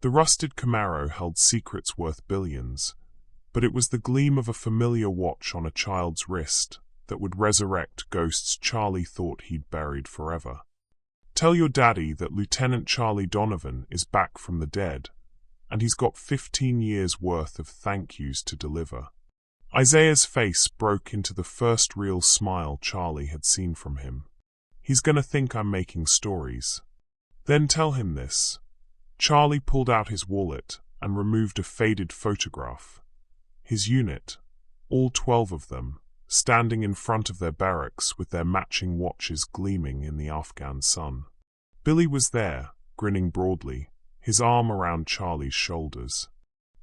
The rusted Camaro held secrets worth billions, but it was the gleam of a familiar watch on a child's wrist that would resurrect ghosts Charlie thought he'd buried forever. Tell your daddy that Lieutenant Charlie Donovan is back from the dead, and he's got 15 years' worth of thank yous to deliver. Isaiah's face broke into the first real smile Charlie had seen from him. He's gonna think I'm making stories. Then tell him this. Charlie pulled out his wallet and removed a faded photograph. His unit, all 12 of them, standing in front of their barracks with their matching watches gleaming in the Afghan sun. Billy was there, grinning broadly, his arm around Charlie's shoulders.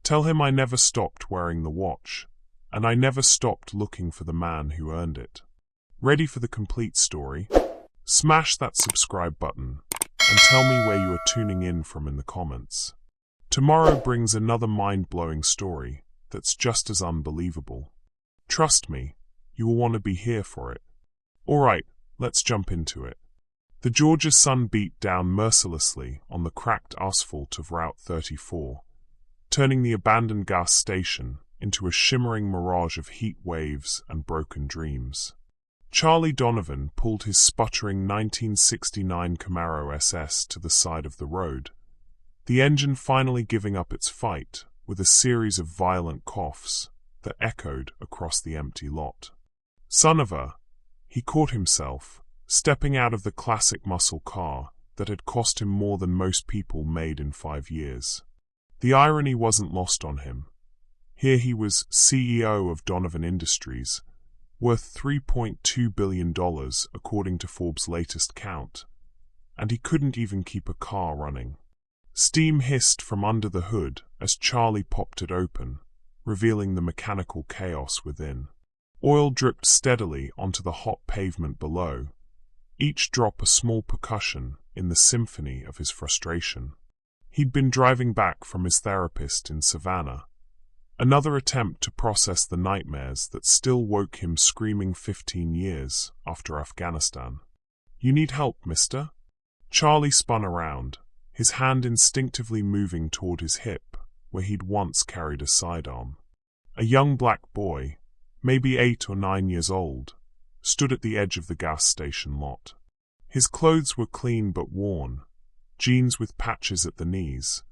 Tell him I never stopped wearing the watch, and I never stopped looking for the man who earned it. Ready for the complete story? Smash that subscribe button, and tell me where you are tuning in from in the comments. Tomorrow brings another mind-blowing story that's just as unbelievable. Trust me, you will want to be here for it. Alright, let's jump into it. The Georgia sun beat down mercilessly on the cracked asphalt of Route 34, turning the abandoned gas station into a shimmering mirage of heat waves and broken dreams. Charlie Donovan pulled his sputtering 1969 Camaro SS to the side of the road, the engine finally giving up its fight with a series of violent coughs that echoed across the empty lot. Son of a, he caught himself, stepping out of the classic muscle car that had cost him more than most people made in 5 years. The irony wasn't lost on him. Here he was CEO of Donovan Industries, worth $3.2 billion according to Forbes' latest count, and he couldn't even keep a car running. Steam hissed from under the hood as Charlie popped it open, revealing the mechanical chaos within. Oil dripped steadily onto the hot pavement below, each drop a small percussion in the symphony of his frustration. He'd been driving back from his therapist in Savannah, another attempt to process the nightmares that still woke him screaming 15 years after Afghanistan. You need help, mister? Charlie spun around, his hand instinctively moving toward his hip, where he'd once carried a sidearm. A young black boy, maybe 8 or 9 years old, stood at the edge of the gas station lot. His clothes were clean but worn, jeans with patches at the knees,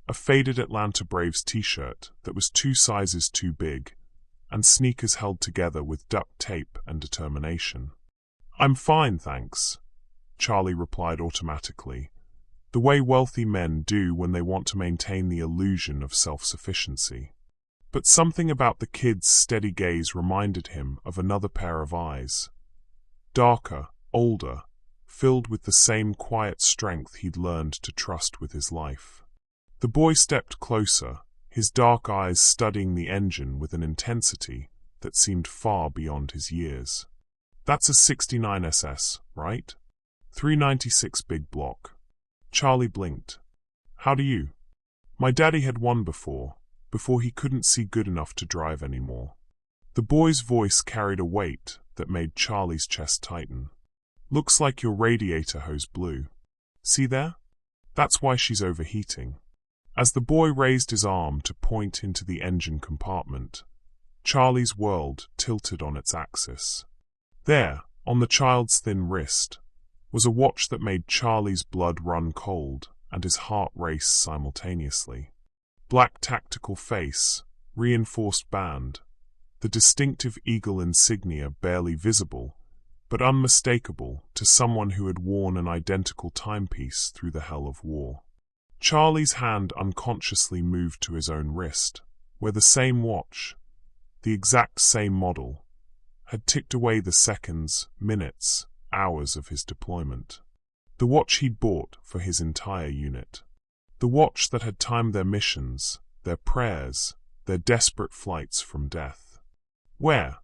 a faded Atlanta Braves t-shirt that was 2 sizes too big, and sneakers held together with duct tape and determination. I'm fine, thanks, Charlie replied automatically, the way wealthy men do when they want to maintain the illusion of self-sufficiency. But something about the kid's steady gaze reminded him of another pair of eyes. Darker, older, filled with the same quiet strength he'd learned to trust with his life. The boy stepped closer, his dark eyes studying the engine with an intensity that seemed far beyond his years. That's a 69 SS, right? 396 big block. Charlie blinked. How do you? My daddy had one before he couldn't see good enough to drive anymore. The boy's voice carried a weight that made Charlie's chest tighten. Looks like your radiator hose blew. See there? That's why she's overheating. As the boy raised his arm to point into the engine compartment, Charlie's world tilted on its axis. There, on the child's thin wrist, was a watch that made Charlie's blood run cold and his heart race simultaneously. Black tactical face, reinforced band, the distinctive eagle insignia barely visible, but unmistakable to someone who had worn an identical timepiece through the hell of war. Charlie's hand unconsciously moved to his own wrist, where the same watch, the exact same model, had ticked away the seconds, minutes, hours of his deployment. The watch he'd bought for his entire unit. The watch that had timed their missions, their prayers, their desperate flights from death. Where?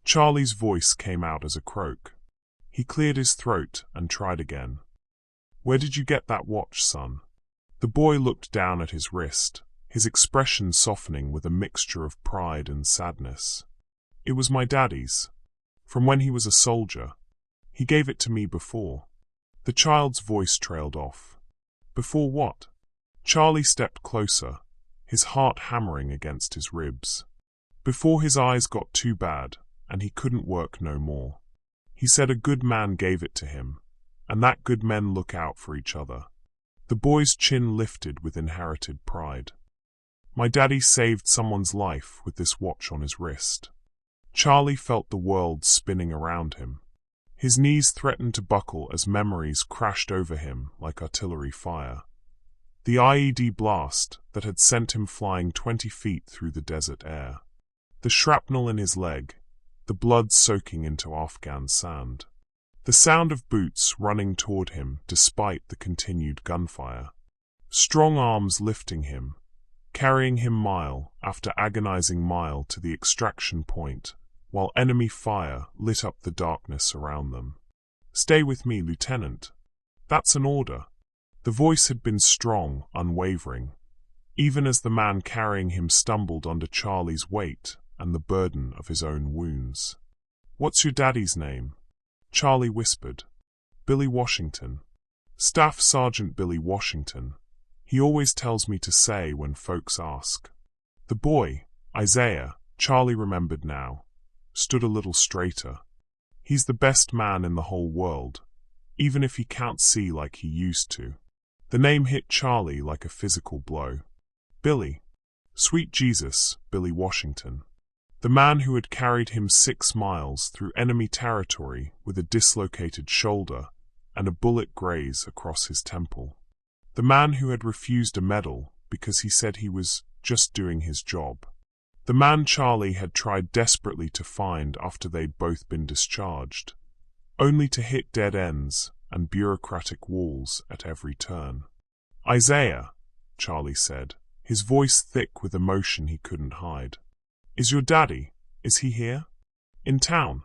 Charlie's voice came out as a croak. He cleared his throat and tried again. Where did you get that watch, son? The boy looked down at his wrist, his expression softening with a mixture of pride and sadness. It was my daddy's. From when he was a soldier. He gave it to me before. The child's voice trailed off. Before what? Charlie stepped closer, his heart hammering against his ribs. Before his eyes got too bad, and he couldn't work no more. He said a good man gave it to him, and that good men look out for each other. The boy's chin lifted with inherited pride. My daddy saved someone's life with this watch on his wrist. Charlie felt the world spinning around him. His knees threatened to buckle as memories crashed over him like artillery fire. The IED blast that had sent him flying 20 feet through the desert air. The shrapnel in his leg, the blood soaking into Afghan sand. The sound of boots running toward him despite the continued gunfire. Strong arms lifting him, carrying him mile after agonizing mile to the extraction point, while enemy fire lit up the darkness around them. "Stay with me, Lieutenant. That's an order." The voice had been strong, unwavering, even as the man carrying him stumbled under Charlie's weight and the burden of his own wounds. "What's your daddy's name?" Charlie whispered. "Billy Washington. Staff Sergeant Billy Washington. He always tells me to say when folks ask." The boy, Isaiah, Charlie remembered now, stood a little straighter. He's the best man in the whole world, even if he can't see like he used to. The name hit Charlie like a physical blow. Billy. Sweet Jesus, Billy Washington. The man who had carried him 6 miles through enemy territory with a dislocated shoulder and a bullet graze across his temple. The man who had refused a medal because he said he was just doing his job. The man Charlie had tried desperately to find after they'd both been discharged, only to hit dead ends and bureaucratic walls at every turn. "Isaiah," Charlie said, his voice thick with emotion he couldn't hide. "Is your daddy, is he here? In town?"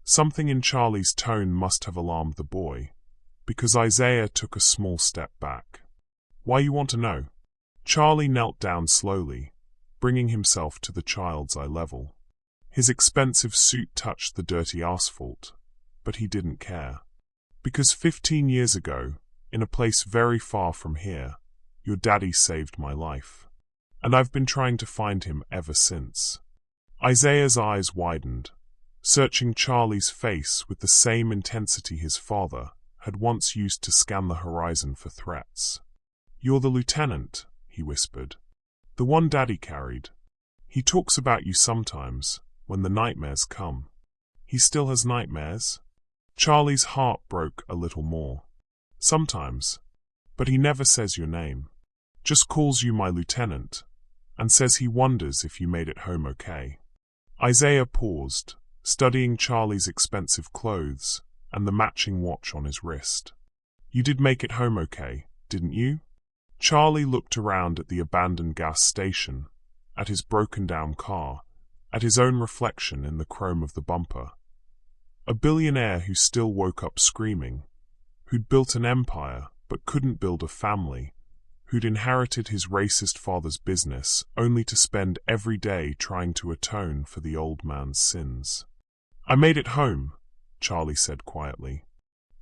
Something in Charlie's tone must have alarmed the boy, because Isaiah took a small step back. "Why you want to know?" Charlie knelt down slowly, bringing himself to the child's eye level. His expensive suit touched the dirty asphalt, but he didn't care. "Because 15 years ago, in a place very far from here, your daddy saved my life. And I've been trying to find him ever since." Isaiah's eyes widened, searching Charlie's face with the same intensity his father had once used to scan the horizon for threats. "You're the lieutenant," he whispered. "The one Daddy carried. He talks about you sometimes, when the nightmares come." "He still has nightmares?" Charlie's heart broke a little more. "Sometimes. But he never says your name. Just calls you my lieutenant, and says he wonders if you made it home okay." Isaiah paused, studying Charlie's expensive clothes and the matching watch on his wrist. "You did make it home okay, didn't you?" Charlie looked around at the abandoned gas station, at his broken-down car, at his own reflection in the chrome of the bumper. A billionaire who still woke up screaming, who'd built an empire but couldn't build a family, who'd inherited his racist father's business only to spend every day trying to atone for the old man's sins. "I made it home," Charlie said quietly,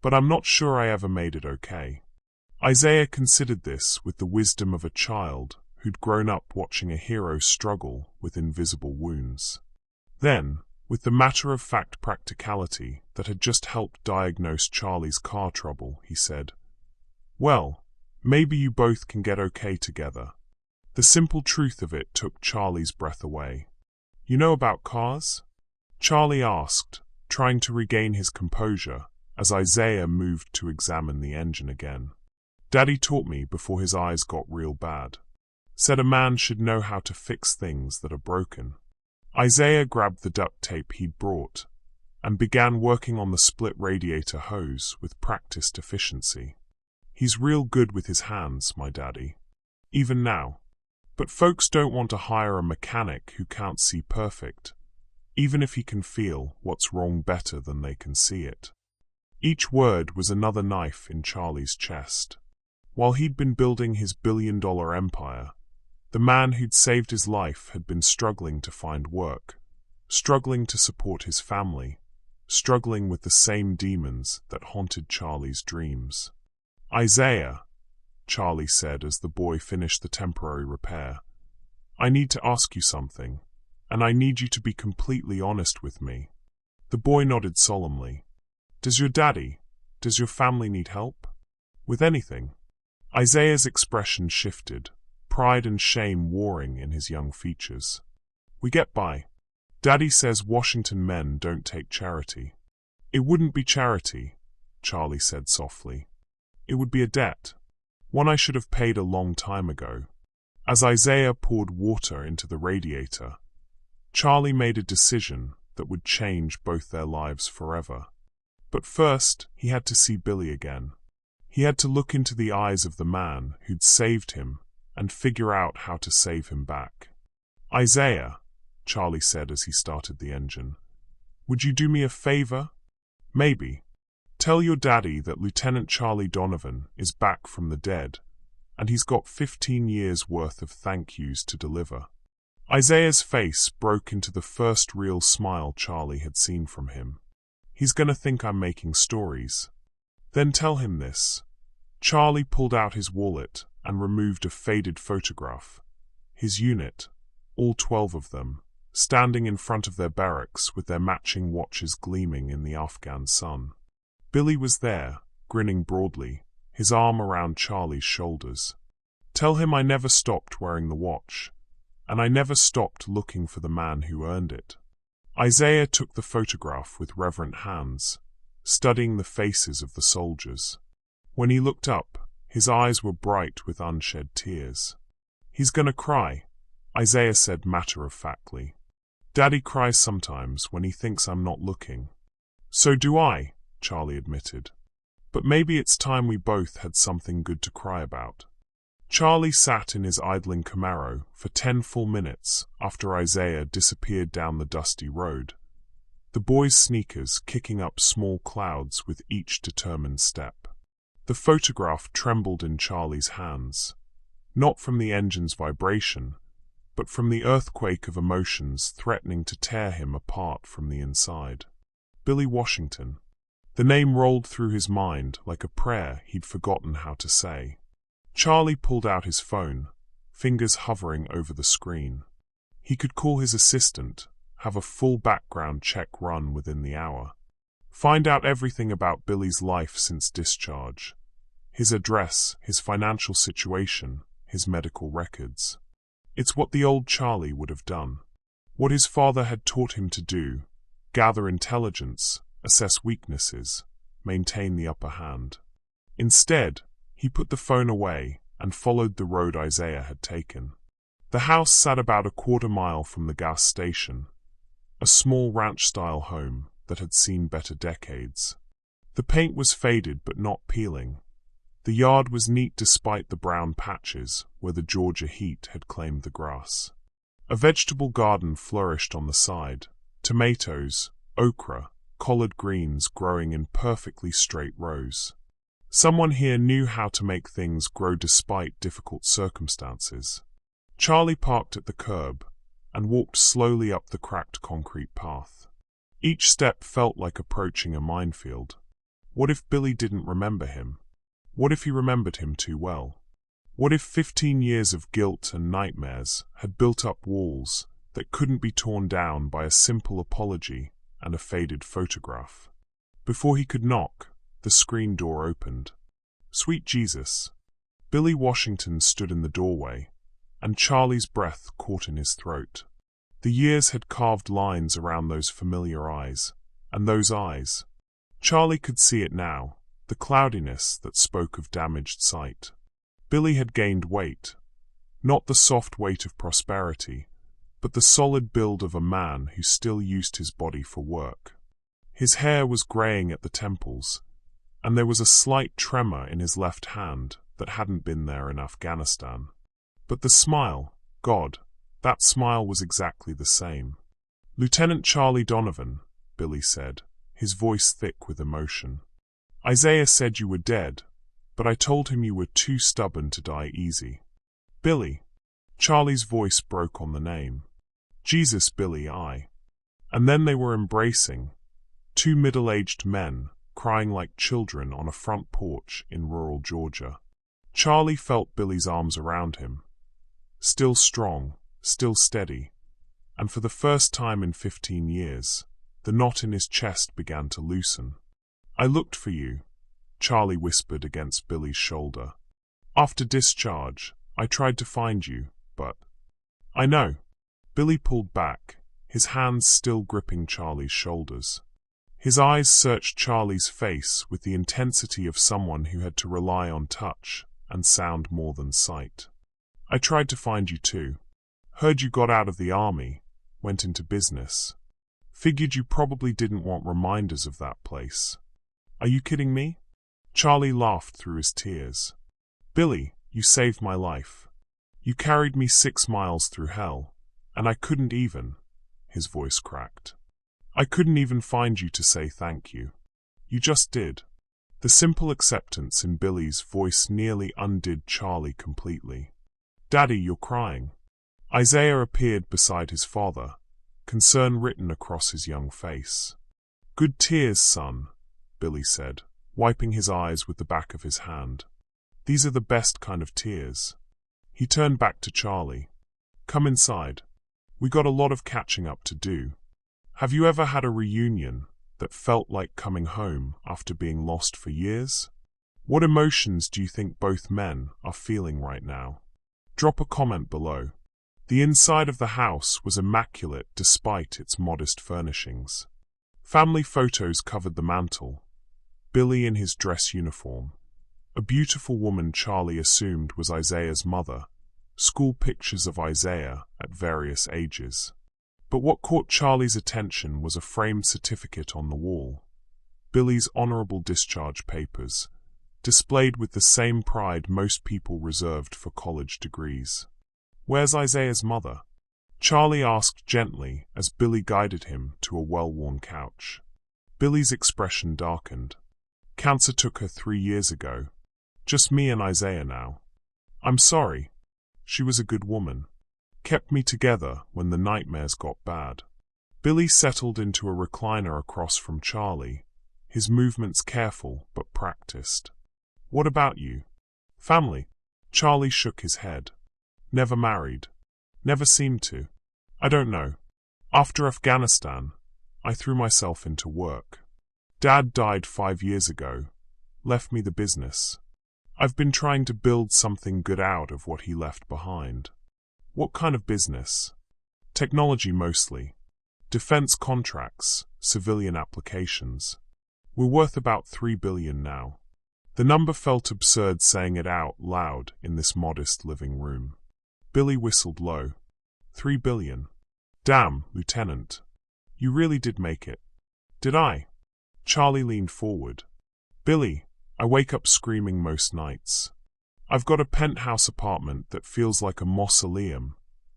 "but I'm not sure I ever made it okay." Isaiah considered this with the wisdom of a child who'd grown up watching a hero struggle with invisible wounds. Then, with the matter-of-fact practicality that had just helped diagnose Charlie's car trouble, he said, "Well, maybe you both can get okay together." The simple truth of it took Charlie's breath away. "You know about cars?" Charlie asked, trying to regain his composure as Isaiah moved to examine the engine again. "Daddy taught me before his eyes got real bad. Said a man should know how to fix things that are broken." Isaiah grabbed the duct tape he'd brought and began working on the split radiator hose with practiced efficiency. "He's real good with his hands, my daddy. Even now. But folks don't want to hire a mechanic who can't see perfect, even if he can feel what's wrong better than they can see it." Each word was another knife in Charlie's chest. While he'd been building his billion-dollar empire, the man who'd saved his life had been struggling to find work, struggling to support his family, struggling with the same demons that haunted Charlie's dreams. "Isaiah," Charlie said as the boy finished the temporary repair. "I need to ask you something, and I need you to be completely honest with me." The boy nodded solemnly. Does your family need help? With anything?" Isaiah's expression shifted, pride and shame warring in his young features. "We get by. Daddy says Washington men don't take charity." "It wouldn't be charity," Charlie said softly. "It would be a debt. One I should have paid a long time ago." As Isaiah poured water into the radiator, Charlie made a decision that would change both their lives forever. But first, he had to see Billy again. He had to look into the eyes of the man who'd saved him and figure out how to save him back. "Isaiah," Charlie said as he started the engine, "would you do me a favor? Maybe. Tell your daddy that Lieutenant Charlie Donovan is back from the dead, and he's got 15 years' worth of thank yous to deliver." Isaiah's face broke into the first real smile Charlie had seen from him. "He's gonna think I'm making stories." "Then tell him this." Charlie pulled out his wallet and removed a faded photograph. His unit, all 12 of them, standing in front of their barracks with their matching watches gleaming in the Afghan sun. Billy was there, grinning broadly, his arm around Charlie's shoulders. "Tell him I never stopped wearing the watch, and I never stopped looking for the man who earned it." Isaiah took the photograph with reverent hands, studying the faces of the soldiers. When he looked up, his eyes were bright with unshed tears. "He's gonna cry," Isaiah said matter-of-factly. "Daddy cries sometimes when he thinks I'm not looking." "So do I," Charlie admitted. "But maybe it's time we both had something good to cry about." Charlie sat in his idling Camaro for 10 full minutes after Isaiah disappeared down the dusty road, the boy's sneakers kicking up small clouds with each determined step. The photograph trembled in Charlie's hands, not from the engine's vibration, but from the earthquake of emotions threatening to tear him apart from the inside. Billy Washington. The name rolled through his mind like a prayer he'd forgotten how to say. Charlie pulled out his phone, fingers hovering over the screen. He could call his assistant, have a full background check run within the hour. Find out everything about Billy's life since discharge. His address, his financial situation, his medical records. It's what the old Charlie would have done. What his father had taught him to do: gather intelligence, assess weaknesses, maintain the upper hand. Instead, he put the phone away and followed the road Isaiah had taken. The house sat about a quarter-mile from the gas station, a small ranch-style home that had seen better decades. The paint was faded but not peeling. The yard was neat despite the brown patches where the Georgia heat had claimed the grass. A vegetable garden flourished on the side, tomatoes, okra, collard greens growing in perfectly straight rows. Someone here knew how to make things grow despite difficult circumstances. Charlie parked at the curb and walked slowly up the cracked concrete path. Each step felt like approaching a minefield. What if Billy didn't remember him? What if he remembered him too well? What if 15 years of guilt and nightmares had built up walls that couldn't be torn down by a simple apology and a faded photograph? Before he could knock, the screen door opened. Sweet Jesus! Billy Washington stood in the doorway, and Charlie's breath caught in his throat. The years had carved lines around those familiar eyes, and those eyes. Charlie could see it now, the cloudiness that spoke of damaged sight. Billy had gained weight, not the soft weight of prosperity, but the solid build of a man who still used his body for work. His hair was graying at the temples, and there was a slight tremor in his left hand that hadn't been there in Afghanistan. But the smile, God, that smile was exactly the same. "Lieutenant Charlie Donovan," Billy said, his voice thick with emotion. "Isaiah said you were dead, but I told him you were too stubborn to die easy." "Billy." Charlie's voice broke on the name. "Jesus, Billy, I." And then they were embracing, two middle-aged men, crying like children on a front porch in rural Georgia. Charlie felt Billy's arms around him. Still strong, still steady, and for the first time in 15 years, the knot in his chest began to loosen. "I looked for you," Charlie whispered against Billy's shoulder. "After discharge, I tried to find you, but—" "I know." Billy pulled back, his hands still gripping Charlie's shoulders. His eyes searched Charlie's face with the intensity of someone who had to rely on touch and sound more than sight. "I tried to find you too. Heard you got out of the army, went into business. Figured you probably didn't want reminders of that place. Are you kidding me?" Charlie laughed through his tears. "Billy, you saved my life. You carried me 6 miles through hell, and I couldn't even," his voice cracked. "I couldn't even find you to say thank you. You just did." The simple acceptance in Billy's voice nearly undid Charlie completely. "Daddy, you're crying." Isaiah appeared beside his father, concern written across his young face. "Good tears, son," Billy said, wiping his eyes with the back of his hand. "These are the best kind of tears." He turned back to Charlie. "Come inside. We got a lot of catching up to do. Have you ever had a reunion that felt like coming home after being lost for years? What emotions do you think both men are feeling right now? Drop a comment below." The inside of the house was immaculate despite its modest furnishings. Family photos covered the mantel. Billy in his dress uniform. A beautiful woman Charlie assumed was Isaiah's mother. School pictures of Isaiah at various ages. But what caught Charlie's attention was a framed certificate on the wall. Billy's honorable discharge papers, displayed with the same pride most people reserved for college degrees. "Where's Isaiah's mother?" Charlie asked gently as Billy guided him to a well-worn couch. Billy's expression darkened. "Cancer took her 3 years ago. Just me and Isaiah now. I'm sorry. She was a good woman. Kept me together when the nightmares got bad." Billy settled into a recliner across from Charlie, his movements careful but practiced. "What about you? Family?" Charlie shook his head. "Never married. Never seemed to. I don't know. After Afghanistan, I threw myself into work. Dad died 5 years ago, left me the business. I've been trying to build something good out of what he left behind." "What kind of business?" "Technology mostly. Defense contracts, civilian applications. We're worth about $3 billion now." The number felt absurd saying it out loud in this modest living room. Billy whistled low. $3 billion. Damn, Lieutenant. You really did make it. Did I? Charlie leaned forward. "Billy, I wake up screaming most nights. I've got a penthouse apartment that feels like a mausoleum,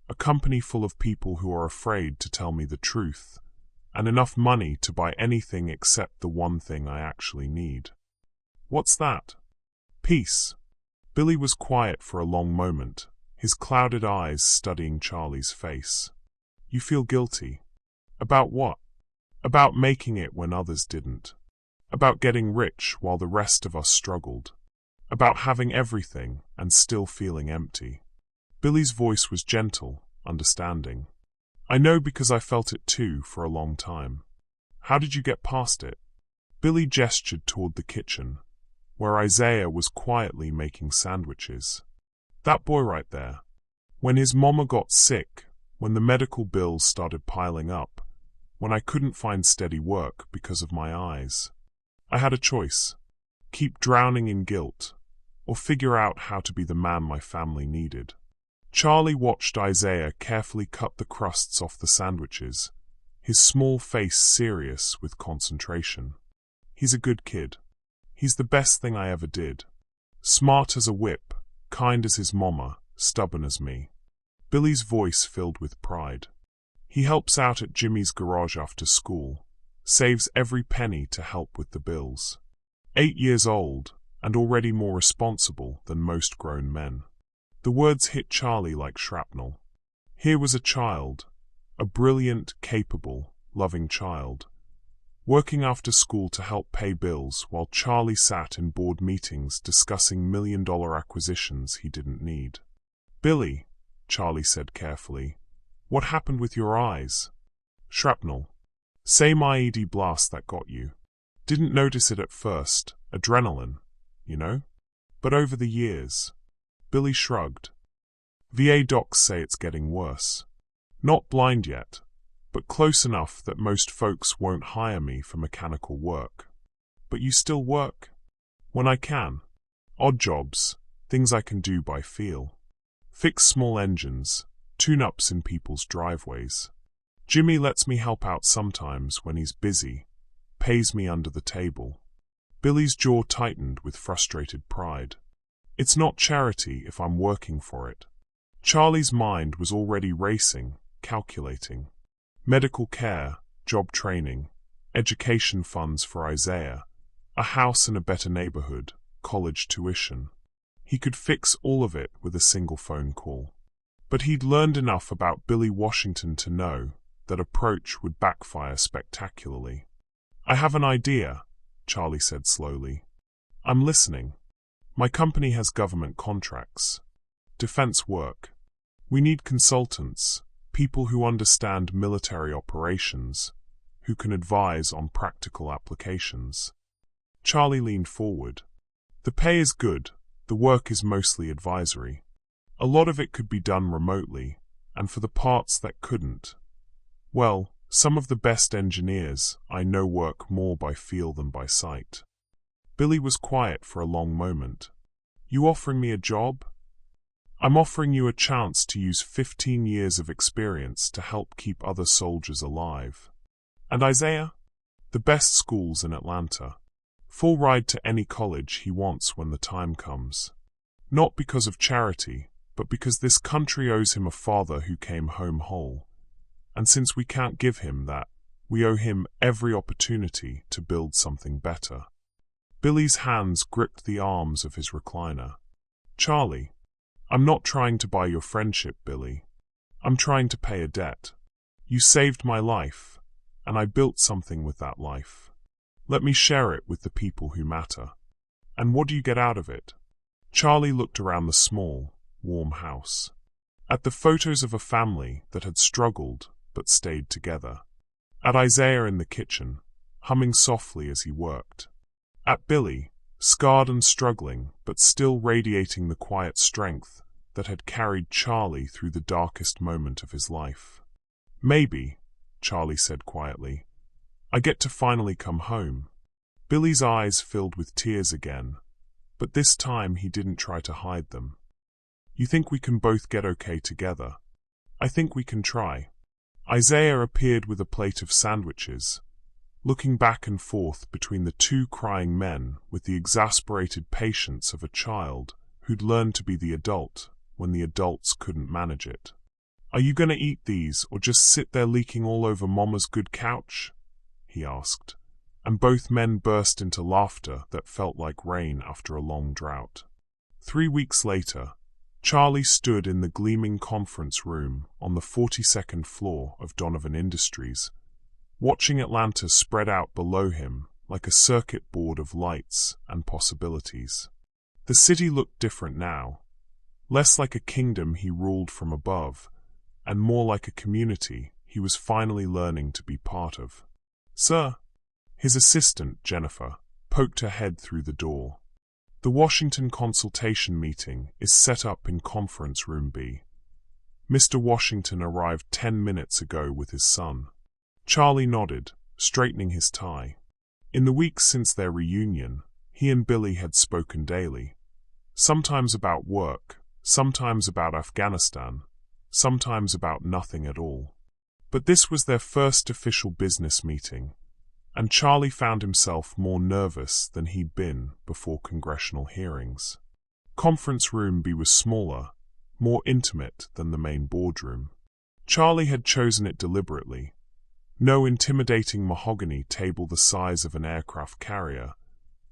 a company full of people who are afraid to tell me the truth, and enough money to buy anything except the one thing I actually need." "What's that?" "Peace." Billy was quiet for a long moment, his clouded eyes studying Charlie's face. "You feel guilty. About what?" "About making it when others didn't. About getting rich while the rest of us struggled. About having everything and still feeling empty." Billy's voice was gentle, understanding. "I know because I felt it too for a long time. How did you get past it?" Billy gestured toward the kitchen, where Isaiah was quietly making sandwiches. "That boy right there. When his mama got sick, when the medical bills started piling up, when I couldn't find steady work because of my eyes, I had a choice. Keep drowning in guilt, or figure out how to be the man my family needed." Charlie watched Isaiah carefully cut the crusts off the sandwiches, his small face serious with concentration. "He's a good kid. He's the best thing I ever did. Smart as a whip, kind as his mama, stubborn as me." Billy's voice filled with pride. "He helps out at Jimmy's garage after school, saves every penny to help with the bills. 8 years old, and already more responsible than most grown men." The words hit Charlie like shrapnel. Here was a child, a brilliant, capable, loving child, working after school to help pay bills while Charlie sat in board meetings discussing million-dollar acquisitions he didn't need. "Billy," Charlie said carefully, "what happened with your eyes?" "Shrapnel. Same IED blast that got you. Didn't notice it at first, adrenaline, you know? But over the years." Billy shrugged. "VA docs say it's getting worse. Not blind yet, but close enough that most folks won't hire me for mechanical work." "But you still work?" "When I can. Odd jobs, things I can do by feel. Fix small engines, tune-ups in people's driveways. Jimmy lets me help out sometimes when he's busy, pays me under the table." Billy's jaw tightened with frustrated pride. "It's not charity if I'm working for it." Charlie's mind was already racing, calculating. Medical care, job training, education funds for Isaiah, a house in a better neighborhood, college tuition. He could fix all of it with a single phone call. But he'd learned enough about Billy Washington to know that approach would backfire spectacularly. "I have an idea," Charlie said slowly. "I'm listening. My company has government contracts. Defense work. We need consultants, people who understand military operations, who can advise on practical applications." Charlie leaned forward. "The pay is good, the work is mostly advisory. A lot of it could be done remotely, and for the parts that couldn't, well, some of the best engineers I know work more by feel than by sight." Billy was quiet for a long moment. "You offering me a job?" "I'm offering you a chance to use 15 years of experience to help keep other soldiers alive. And Isaiah? The best schools in Atlanta. Full ride to any college he wants when the time comes. Not because of charity, but because this country owes him a father who came home whole. And since we can't give him that, we owe him every opportunity to build something better." Billy's hands gripped the arms of his recliner. "Charlie, I'm not trying to buy your friendship, Billy. I'm trying to pay a debt. You saved my life, and I built something with that life. Let me share it with the people who matter. And what do you get out of it?" Charlie looked around the small, warm house. At the photos of a family that had struggled but stayed together. At Isaiah in the kitchen, humming softly as he worked. At Billy, scarred and struggling, but still radiating the quiet strength that had carried Charlie through the darkest moment of his life. "Maybe," Charlie said quietly, "I get to finally come home." Billy's eyes filled with tears again, but this time he didn't try to hide them. "You think we can both get okay together?" "I think we can try." Isaiah appeared with a plate of sandwiches, looking back and forth between the two crying men with the exasperated patience of a child who'd learned to be the adult when the adults couldn't manage it. "Are you going to eat these or just sit there leaking all over Mama's good couch?" he asked, and both men burst into laughter that felt like rain after a long drought. 3 weeks later, Charlie stood in the gleaming conference room on the 42nd floor of Donovan Industries, watching Atlanta spread out below him like a circuit board of lights and possibilities. The city looked different now, less like a kingdom he ruled from above, and more like a community he was finally learning to be part of. "Sir," his assistant, Jennifer, poked her head through the door. "The Washington consultation meeting is set up in Conference Room B. Mr. Washington arrived 10 minutes ago with his son." Charlie nodded, straightening his tie. In the weeks since their reunion, he and Billy had spoken daily. Sometimes about work, sometimes about Afghanistan, sometimes about nothing at all. But this was their first official business meeting, and Charlie found himself more nervous than he'd been before congressional hearings. Conference Room B was smaller, more intimate than the main boardroom. Charlie had chosen it deliberately. No intimidating mahogany table the size of an aircraft carrier.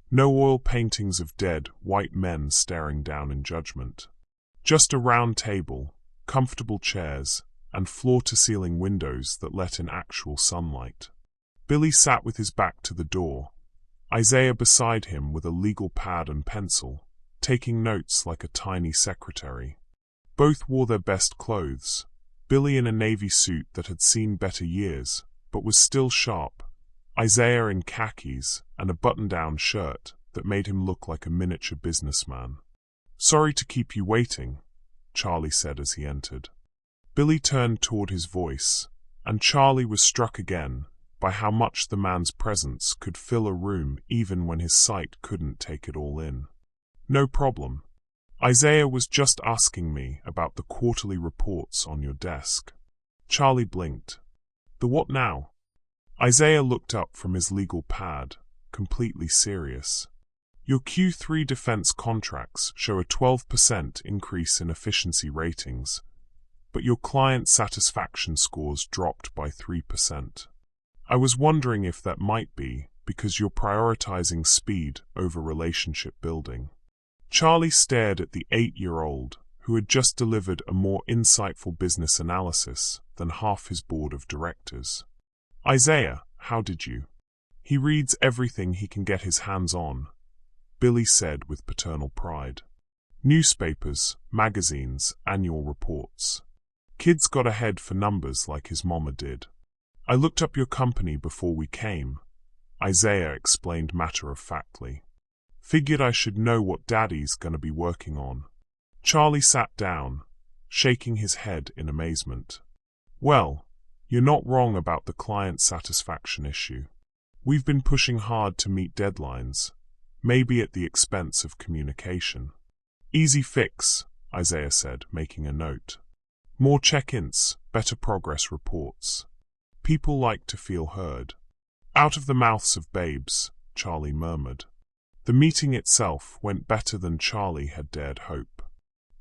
No oil paintings of dead, white men staring down in judgment. Just a round table, comfortable chairs, and floor-to-ceiling windows that let in actual sunlight. Billy sat with his back to the door, Isaiah beside him with a legal pad and pencil, taking notes like a tiny secretary. Both wore their best clothes, Billy in a navy suit that had seen better years, but was still sharp, Isaiah in khakis and a button-down shirt that made him look like a miniature businessman. "Sorry to keep you waiting," Charlie said as he entered. Billy turned toward his voice, and Charlie was struck again by how much the man's presence could fill a room even when his sight couldn't take it all in. "No problem. Isaiah was just asking me about the quarterly reports on your desk." Charlie blinked. "The what now?" Isaiah looked up from his legal pad, completely serious. "Your Q3 defense contracts show a 12% increase in efficiency ratings, but your client satisfaction scores dropped by 3%. I was wondering if that might be because you're prioritizing speed over relationship building." Charlie stared at the 8-year-old, who had just delivered a more insightful business analysis than half his board of directors. "Isaiah, how did you?" "He reads everything he can get his hands on," Billy said with paternal pride. "Newspapers, magazines, annual reports. Kid's got a head for numbers like his mama did." "I looked up your company before we came," Isaiah explained matter-of-factly. "Figured I should know what Daddy's gonna be working on." Charlie sat down, shaking his head in amazement. "Well, you're not wrong about the client satisfaction issue. We've been pushing hard to meet deadlines, maybe at the expense of communication." "Easy fix," Isaiah said, making a note. "More check-ins, better progress reports. People like to feel heard." "Out of the mouths of babes," Charlie murmured. The meeting itself went better than Charlie had dared hope.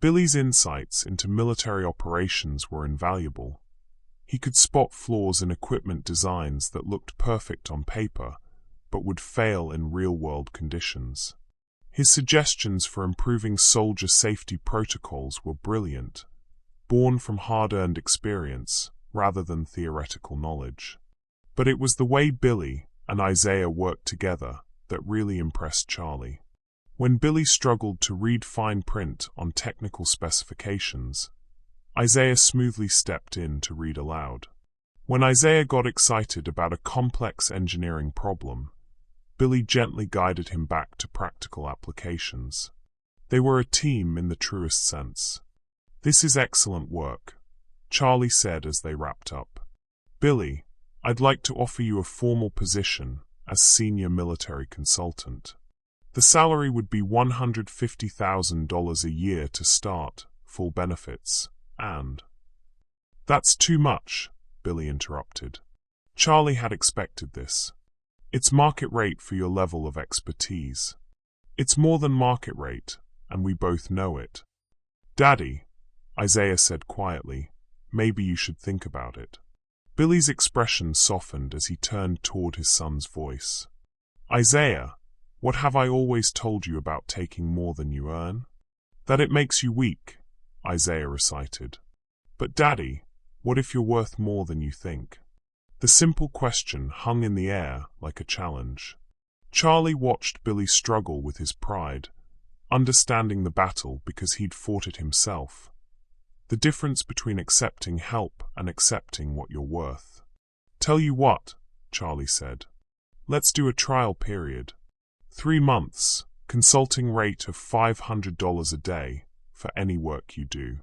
Billy's insights into military operations were invaluable. He could spot flaws in equipment designs that looked perfect on paper, but would fail in real-world conditions. His suggestions for improving soldier safety protocols were brilliant, born from hard-earned experience rather than theoretical knowledge. But it was the way Billy and Isaiah worked together that really impressed Charlie. When Billy struggled to read fine print on technical specifications, Isaiah smoothly stepped in to read aloud. When Isaiah got excited about a complex engineering problem, Billy gently guided him back to practical applications. They were a team in the truest sense. "This is excellent work," Charlie said as they wrapped up. "Billy, I'd like to offer you a formal position as senior military consultant. The salary would be $150,000 a year to start, full benefits, and—" "That's too much," Billy interrupted. Charlie had expected this. "It's market rate for your level of expertise." "It's more than market rate, and we both know it." "Daddy," Isaiah said quietly, "maybe you should think about it." Billy's expression softened as he turned toward his son's voice. "Isaiah, what have I always told you about taking more than you earn?" "That it makes you weak," Isaiah recited. "But Daddy, what if you're worth more than you think?" The simple question hung in the air like a challenge. Charlie watched Billy struggle with his pride, understanding the battle because he'd fought it himself. The difference between accepting help and accepting what you're worth. "Tell you what," Charlie said. "Let's do a trial period. 3 months, consulting rate of $500 a day for any work you do.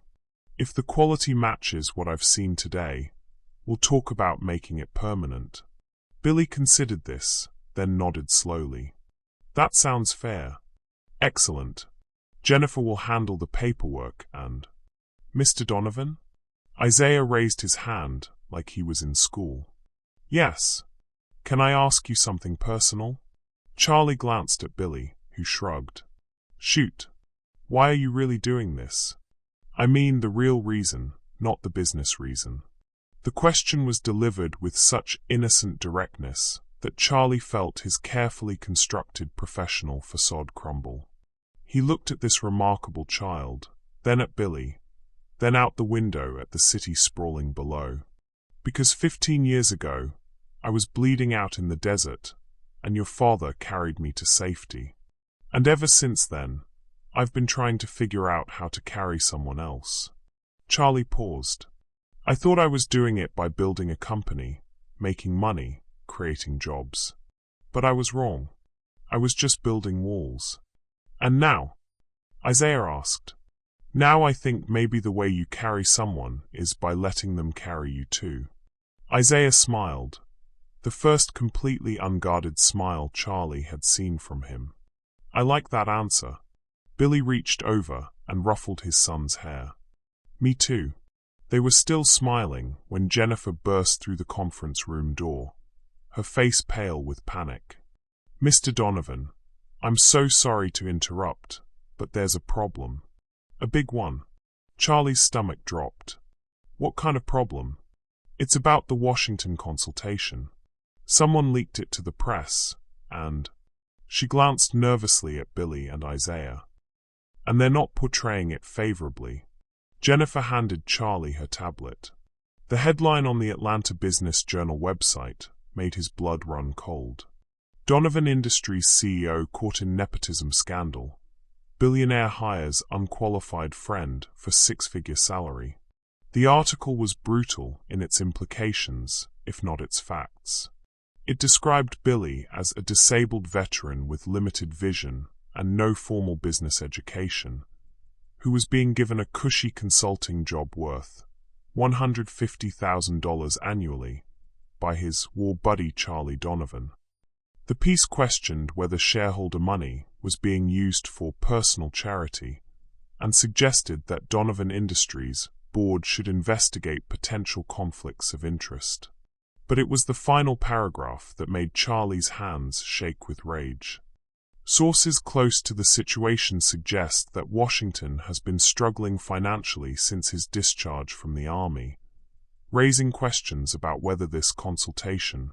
If the quality matches what I've seen today, we'll talk about making it permanent." Billy considered this, then nodded slowly. "That sounds fair." "Excellent. Jennifer will handle the paperwork and—" "Mr. Donovan?" Isaiah raised his hand like he was in school. "Yes. Can I ask you something personal?" Charlie glanced at Billy, who shrugged. "Shoot. Why are you really doing this? I mean the real reason, not the business reason." The question was delivered with such innocent directness that Charlie felt his carefully constructed professional facade crumble. He looked at this remarkable child, then at Billy, then out the window at the city sprawling below. "Because 15 years ago, I was bleeding out in the desert, and your father carried me to safety. And ever since then, I've been trying to figure out how to carry someone else." Charlie paused. "I thought I was doing it by building a company, making money, creating jobs. But I was wrong. I was just building walls." "And now?" Isaiah asked. "Now I think maybe the way you carry someone is by letting them carry you too." Isaiah smiled, the first completely unguarded smile Charlie had seen from him. "I like that answer." Billy reached over and ruffled his son's hair. "Me too." They were still smiling when Jennifer burst through the conference room door, her face pale with panic. "Mr. Donovan, I'm so sorry to interrupt, but there's a problem. A big one." Charlie's stomach dropped. "What kind of problem?" "It's about the Washington consultation. Someone leaked it to the press, and—" She glanced nervously at Billy and Isaiah. "And they're not portraying it favorably." Jennifer handed Charlie her tablet. The headline on the Atlanta Business Journal website made his blood run cold. "Donovan Industries CEO caught in nepotism scandal. Billionaire hires unqualified friend for six-figure salary." The article was brutal in its implications, if not its facts. It described Billy as a disabled veteran with limited vision and no formal business education, who was being given a cushy consulting job worth $150,000 annually by his war buddy Charlie Donovan. The piece questioned whether shareholder money was being used for personal charity and suggested that Donovan Industries' board should investigate potential conflicts of interest. But it was the final paragraph that made Charlie's hands shake with rage. Sources close to the situation suggest that Washington has been struggling financially since his discharge from the Army, raising questions about whether this consultation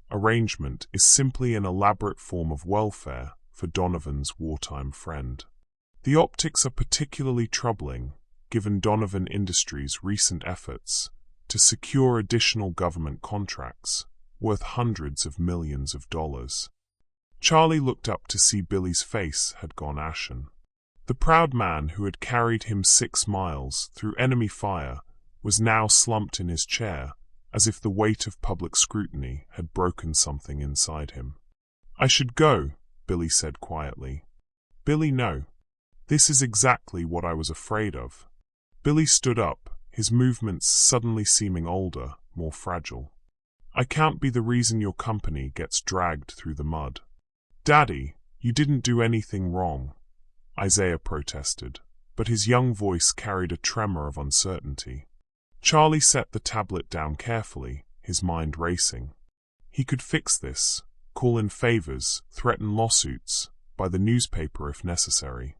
arrangement is simply an elaborate form of welfare for Donovan's wartime friend. The optics are particularly troubling, given Donovan Industries' recent efforts to secure additional government contracts worth hundreds of millions of dollars. Charlie looked up to see Billy's face had gone ashen. The proud man who had carried him 6 miles through enemy fire was now slumped in his chair, as if the weight of public scrutiny had broken something inside him. "I should go," Billy said quietly. "Billy, no. This is exactly what I was afraid of." Billy stood up, his movements suddenly seeming older, more fragile. "I can't be the reason your company gets dragged through the mud." "Daddy, you didn't do anything wrong," Isaiah protested, but his young voice carried a tremor of uncertainty. Charlie set the tablet down carefully, his mind racing. He could fix this, call in favors, threaten lawsuits, by the newspaper if necessary.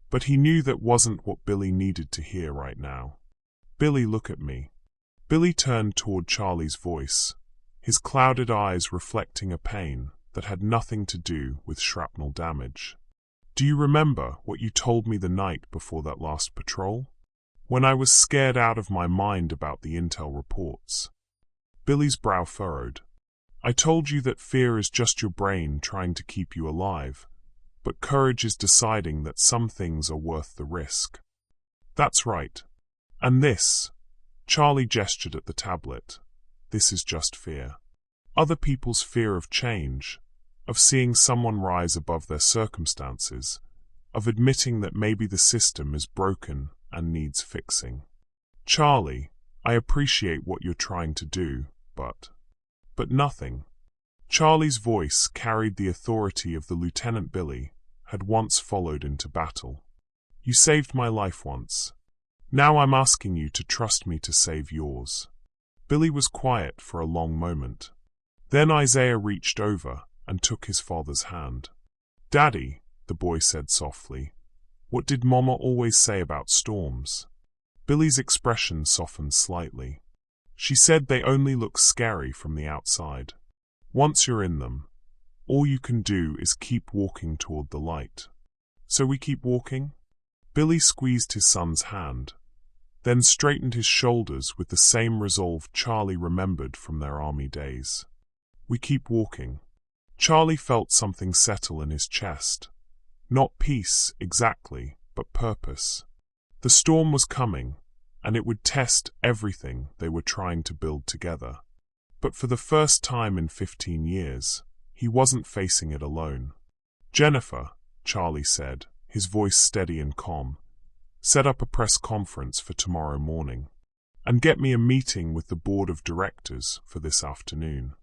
But he knew that wasn't what Billy needed to hear right now. "Billy, look at me." Billy turned toward Charlie's voice, his clouded eyes reflecting a pain that had nothing to do with shrapnel damage. "Do you remember what you told me the night before that last patrol? When I was scared out of my mind about the intel reports." Billy's brow furrowed. "I told you that fear is just your brain trying to keep you alive, but courage is deciding that some things are worth the risk." "That's right. And this," Charlie gestured at the tablet, "this is just fear. Other people's fear of change, of seeing someone rise above their circumstances, of admitting that maybe the system is broken and needs fixing. Charlie, I appreciate what you're trying to do, but nothing." Charlie's voice carried the authority of the Lieutenant Billy had once followed into battle. "You saved my life once. Now I'm asking you to trust me to save yours." Billy was quiet for a long moment. Then Isaiah reached over and took his father's hand. "Daddy," the boy said softly, "what did Mama always say about storms?" Billy's expression softened slightly. "She said they only look scary from the outside. Once you're in them, all you can do is keep walking toward the light." "So we keep walking?" Billy squeezed his son's hand, then straightened his shoulders with the same resolve Charlie remembered from their army days. We keep walking. Charlie felt something settle in his chest. Not peace, exactly, but purpose. The storm was coming, and it would test everything they were trying to build together. But for the first time in 15 years, he wasn't facing it alone. Jennifer, Charlie said, his voice steady and calm, set up a press conference for tomorrow morning. And get me a meeting with the board of directors for this afternoon.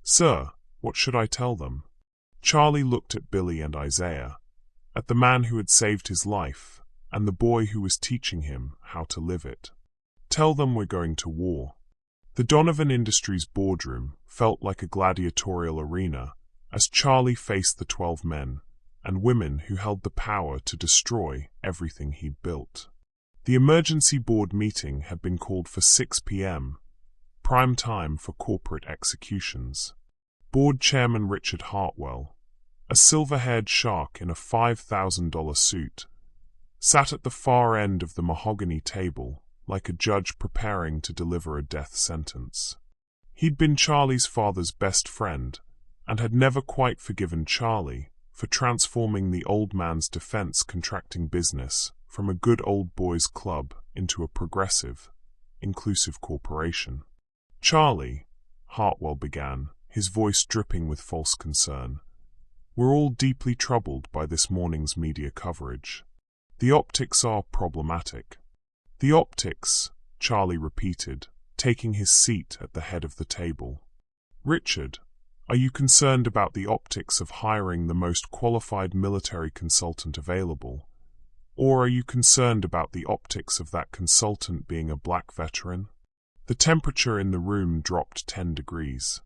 Sir, what should I tell them? Charlie looked at Billy and Isaiah, at the man who had saved his life, and the boy who was teaching him how to live it. Tell them we're going to war. The Donovan Industries boardroom felt like a gladiatorial arena as Charlie faced the 12 men and women who held the power to destroy everything he'd built. The emergency board meeting had been called for 6 p.m., prime time for corporate executions. Board chairman Richard Hartwell, a silver-haired shark in a $5,000 suit, sat at the far end of the mahogany table like a judge preparing to deliver a death sentence. He'd been Charlie's father's best friend and had never quite forgiven Charlie for transforming the old man's defense contracting business from a good old boys club into a progressive, inclusive corporation. Charlie, Hartwell began, his voice dripping with false concern, we're all deeply troubled by this morning's media coverage. The optics are problematic. The optics, Charlie repeated, taking his seat at the head of the table. Richard, are you concerned about the optics of hiring the most qualified military consultant available? Or are you concerned about the optics of that consultant being a black veteran? The temperature in the room dropped 10 degrees.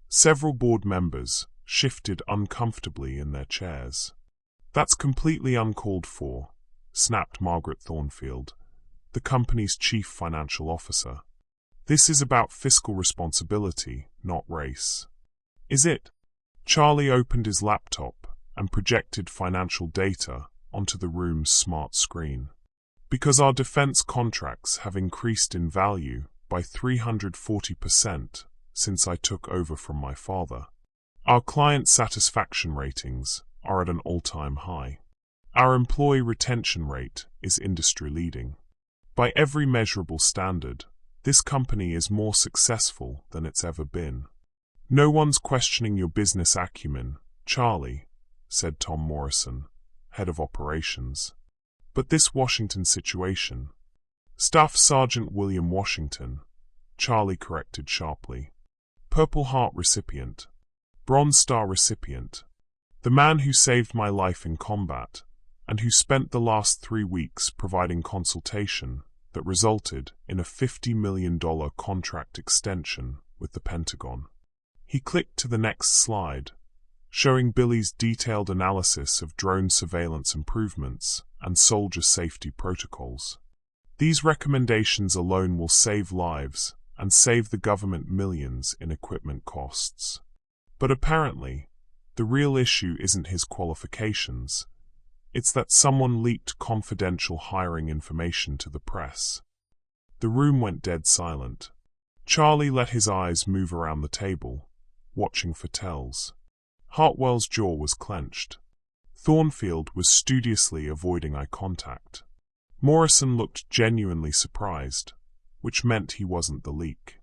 Several board members shifted uncomfortably in their chairs. That's completely uncalled for, snapped Margaret Thornfield, the company's chief financial officer. This is about fiscal responsibility, not race. Is it? Charlie opened his laptop and projected financial data onto the room's smart screen. Because our defense contracts have increased in value by 340% since I took over from my father. Our client satisfaction ratings are at an all-time high. Our employee retention rate is industry-leading. By every measurable standard, this company is more successful than it's ever been. No one's questioning your business acumen, Charlie, said Tom Morrison, head of operations. But this Washington situation. Staff Sergeant William Washington, Charlie corrected sharply. Purple Heart recipient. Bronze Star recipient. The man who saved my life in combat, and who spent the last 3 weeks providing consultation that resulted in a $50 million contract extension with the Pentagon. He clicked to the next slide, showing Billy's detailed analysis of drone surveillance improvements and soldier safety protocols. These recommendations alone will save lives and save the government millions in equipment costs. But apparently, the real issue isn't his qualifications. It's that someone leaked confidential hiring information to the press. The room went dead silent. Charlie let his eyes move around the table, watching for tells. Hartwell's jaw was clenched. Thornfield was studiously avoiding eye contact. Morrison looked genuinely surprised, which meant he wasn't the leak.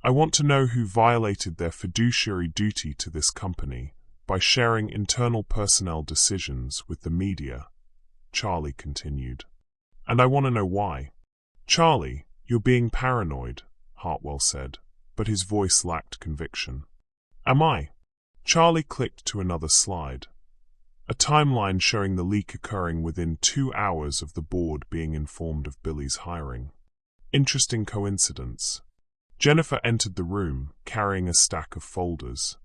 I want to know who violated their fiduciary duty to this company by sharing internal personnel decisions with the media, Charlie continued. And I want to know why. Charlie, you're being paranoid, Hartwell said, but his voice lacked conviction. Am I? Charlie clicked to another slide. A timeline showing the leak occurring within 2 hours of the board being informed of Billy's hiring. Interesting coincidence. Jennifer entered the room, carrying a stack of folders.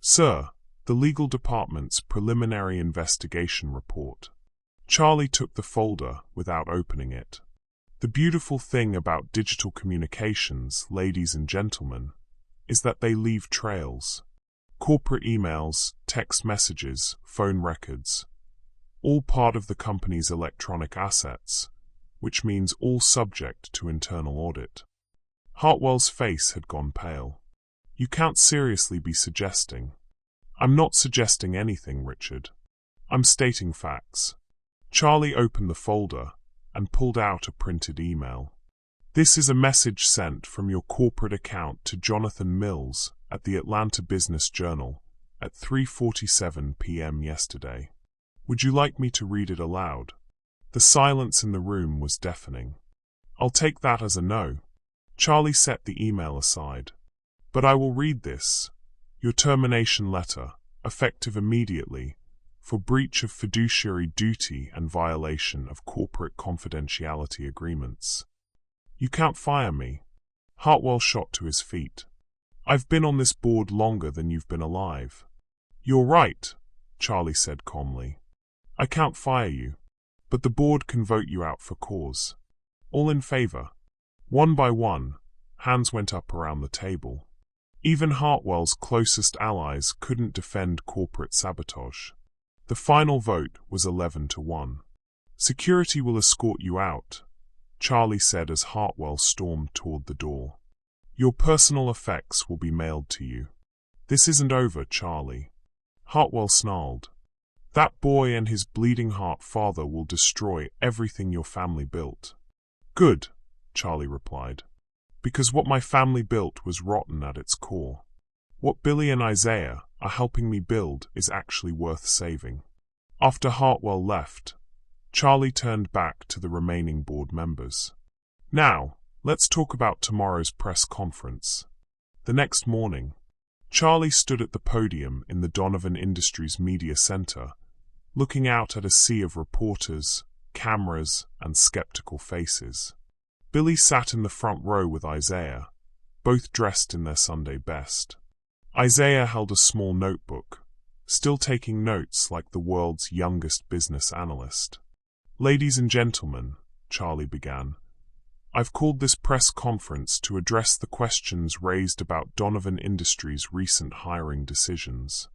Sir, the legal department's preliminary investigation report. Charlie took the folder without opening it. The beautiful thing about digital communications, ladies and gentlemen, is that they leave trails. Corporate emails, text messages, phone records, all part of the company's electronic assets, which means all subject to internal audit. Hartwell's face had gone pale. You can't seriously be suggesting. I'm not suggesting anything, Richard. I'm stating facts. Charlie opened the folder and pulled out a printed email. This is a message sent from your corporate account to Jonathan Mills at the Atlanta Business Journal at 3:47 p.m. yesterday. Would you like me to read it aloud? The silence in the room was deafening. I'll take that as a no. Charlie set the email aside. But I will read this. Your termination letter, effective immediately, for breach of fiduciary duty and violation of corporate confidentiality agreements. You can't fire me. Hartwell shot to his feet. I've been on this board longer than you've been alive. You're right, Charlie said calmly. I can't fire you, but the board can vote you out for cause. All in favor? One by one, hands went up around the table. Even Hartwell's closest allies couldn't defend corporate sabotage. The final vote was 11-1. Security will escort you out, Charlie said as Hartwell stormed toward the door. Your personal effects will be mailed to you. This isn't over, Charlie. Hartwell snarled. That boy and his bleeding heart father will destroy everything your family built. Good, Charlie replied. Because what my family built was rotten at its core. What Billy and Isaiah are helping me build is actually worth saving. After Hartwell left, Charlie turned back to the remaining board members. Now, let's talk about tomorrow's press conference. The next morning, Charlie stood at the podium in the Donovan Industries Media Center, looking out at a sea of reporters, cameras, and skeptical faces. Billy sat in the front row with Isaiah, both dressed in their Sunday best. Isaiah held a small notebook, still taking notes like the world's youngest business analyst. Ladies and gentlemen, Charlie began, I've called this press conference to address the questions raised about Donovan Industries' recent hiring decisions.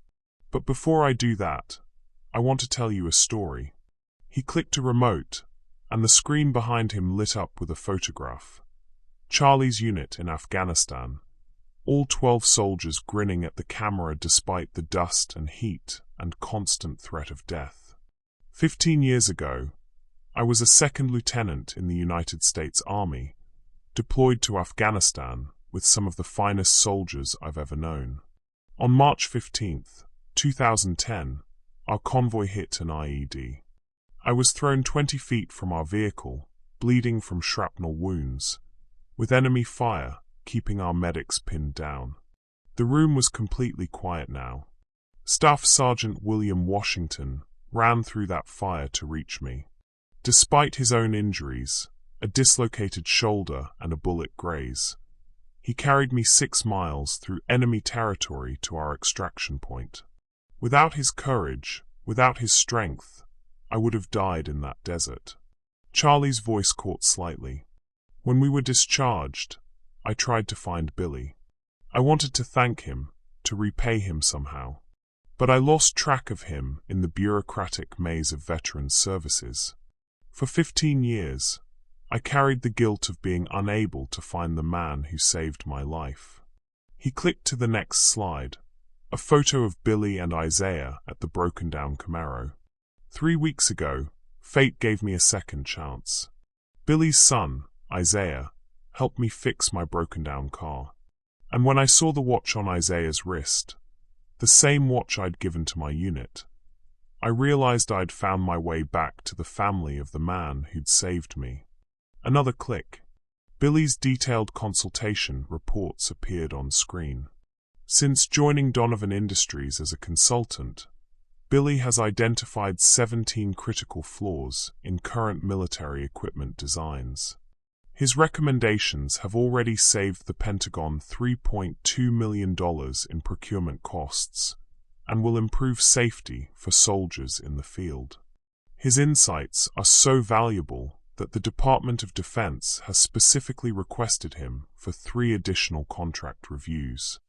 But before I do that, I want to tell you a story. He clicked a remote, and the screen behind him lit up with a photograph. Charlie's unit in Afghanistan, all 12 soldiers grinning at the camera despite the dust and heat and constant threat of death. 15 years ago, I was a second lieutenant in the United States Army, deployed to Afghanistan with some of the finest soldiers I've ever known. On March 15, 2010, our convoy hit an IED. I was thrown 20 feet from our vehicle, bleeding from shrapnel wounds, with enemy fire keeping our medics pinned down. The room was completely quiet now. Staff Sergeant William Washington ran through that fire to reach me. Despite his own injuries, a dislocated shoulder and a bullet graze, he carried me 6 miles through enemy territory to our extraction point. Without his courage, without his strength, I would have died in that desert. Charlie's voice caught slightly. When we were discharged, I tried to find Billy. I wanted to thank him, to repay him somehow. But I lost track of him in the bureaucratic maze of veterans services. For 15 years, I carried the guilt of being unable to find the man who saved my life. He clicked to the next slide, a photo of Billy and Isaiah at the broken-down Camaro. 3 weeks ago, fate gave me a second chance. Billy's son, Isaiah, helped me fix my broken-down car. And when I saw the watch on Isaiah's wrist, the same watch I'd given to my unit, I realized I'd found my way back to the family of the man who'd saved me. Another click. Billy's detailed consultation reports appeared on screen. Since joining Donovan Industries as a consultant, Billy has identified 17 critical flaws in current military equipment designs. His recommendations have already saved the Pentagon $3.2 million in procurement costs and will improve safety for soldiers in the field. His insights are so valuable that the Department of Defense has specifically requested him for 3 additional contract reviews.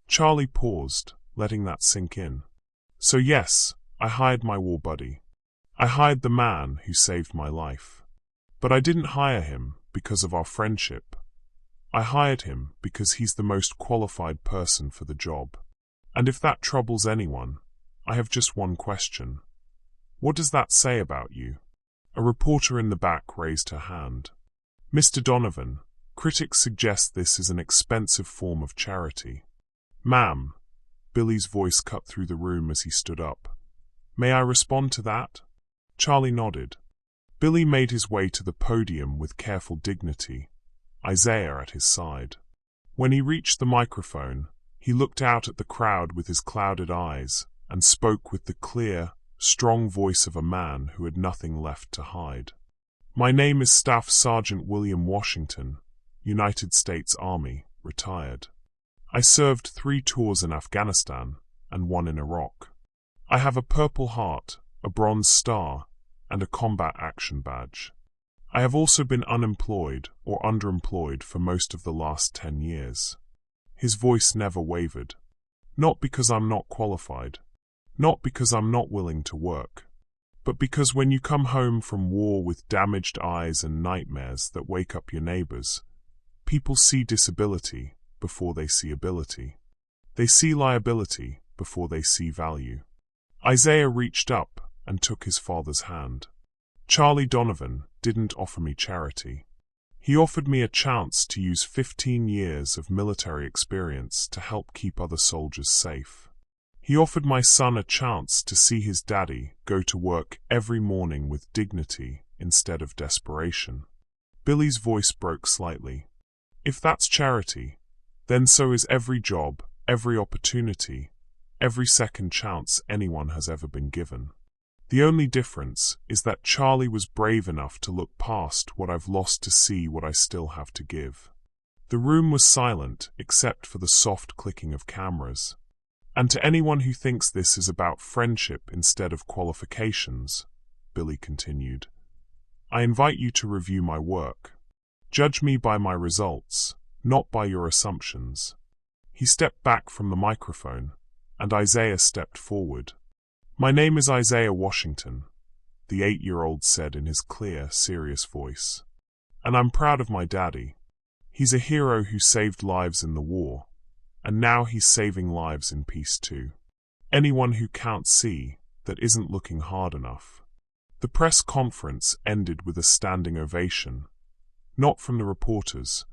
Charlie paused, letting that sink in. So yes, I hired my war buddy. I hired the man who saved my life. But I didn't hire him because of our friendship. I hired him because he's the most qualified person for the job. And if that troubles anyone, I have just one question. What does that say about you?" A reporter in the back raised her hand. "Mr. Donovan, critics suggest this is an expensive form of charity." "Ma'am," Billy's voice cut through the room as he stood up. "May I respond to that?" Charlie nodded. Billy made his way to the podium with careful dignity, Isaiah at his side. When he reached the microphone, he looked out at the crowd with his clouded eyes and spoke with the clear, strong voice of a man who had nothing left to hide. "My name is Staff Sergeant William Washington, United States Army, retired. I served 3 tours in Afghanistan and 1 in Iraq. I have a Purple Heart, a Bronze Star, and a Combat Action Badge. I have also been unemployed or underemployed for most of the last 10 years. His voice never wavered. "Not because I'm not qualified, not because I'm not willing to work, but because when you come home from war with damaged eyes and nightmares that wake up your neighbors, people see disability before they see ability. They see liability before they see value." Isaiah reached up and took his father's hand. "Charlie Donovan didn't offer me charity. He offered me a chance to use 15 years of military experience to help keep other soldiers safe. He offered my son a chance to see his daddy go to work every morning with dignity instead of desperation." Billy's voice broke slightly. "If that's charity, then so is every job, every opportunity, every second chance anyone has ever been given. The only difference is that Charlie was brave enough to look past what I've lost to see what I still have to give." The room was silent except for the soft clicking of cameras. "And to anyone who thinks this is about friendship instead of qualifications," Billy continued, "I invite you to review my work. Judge me by my results, not by your assumptions." He stepped back from the microphone, and Isaiah stepped forward. "My name is Isaiah Washington," the 8-year-old said in his clear, serious voice. "And I'm proud of my daddy. He's a hero who saved lives in the war, and now he's saving lives in peace too. Anyone who can't see that isn't looking hard enough." The press conference ended with a standing ovation, not from the reporters,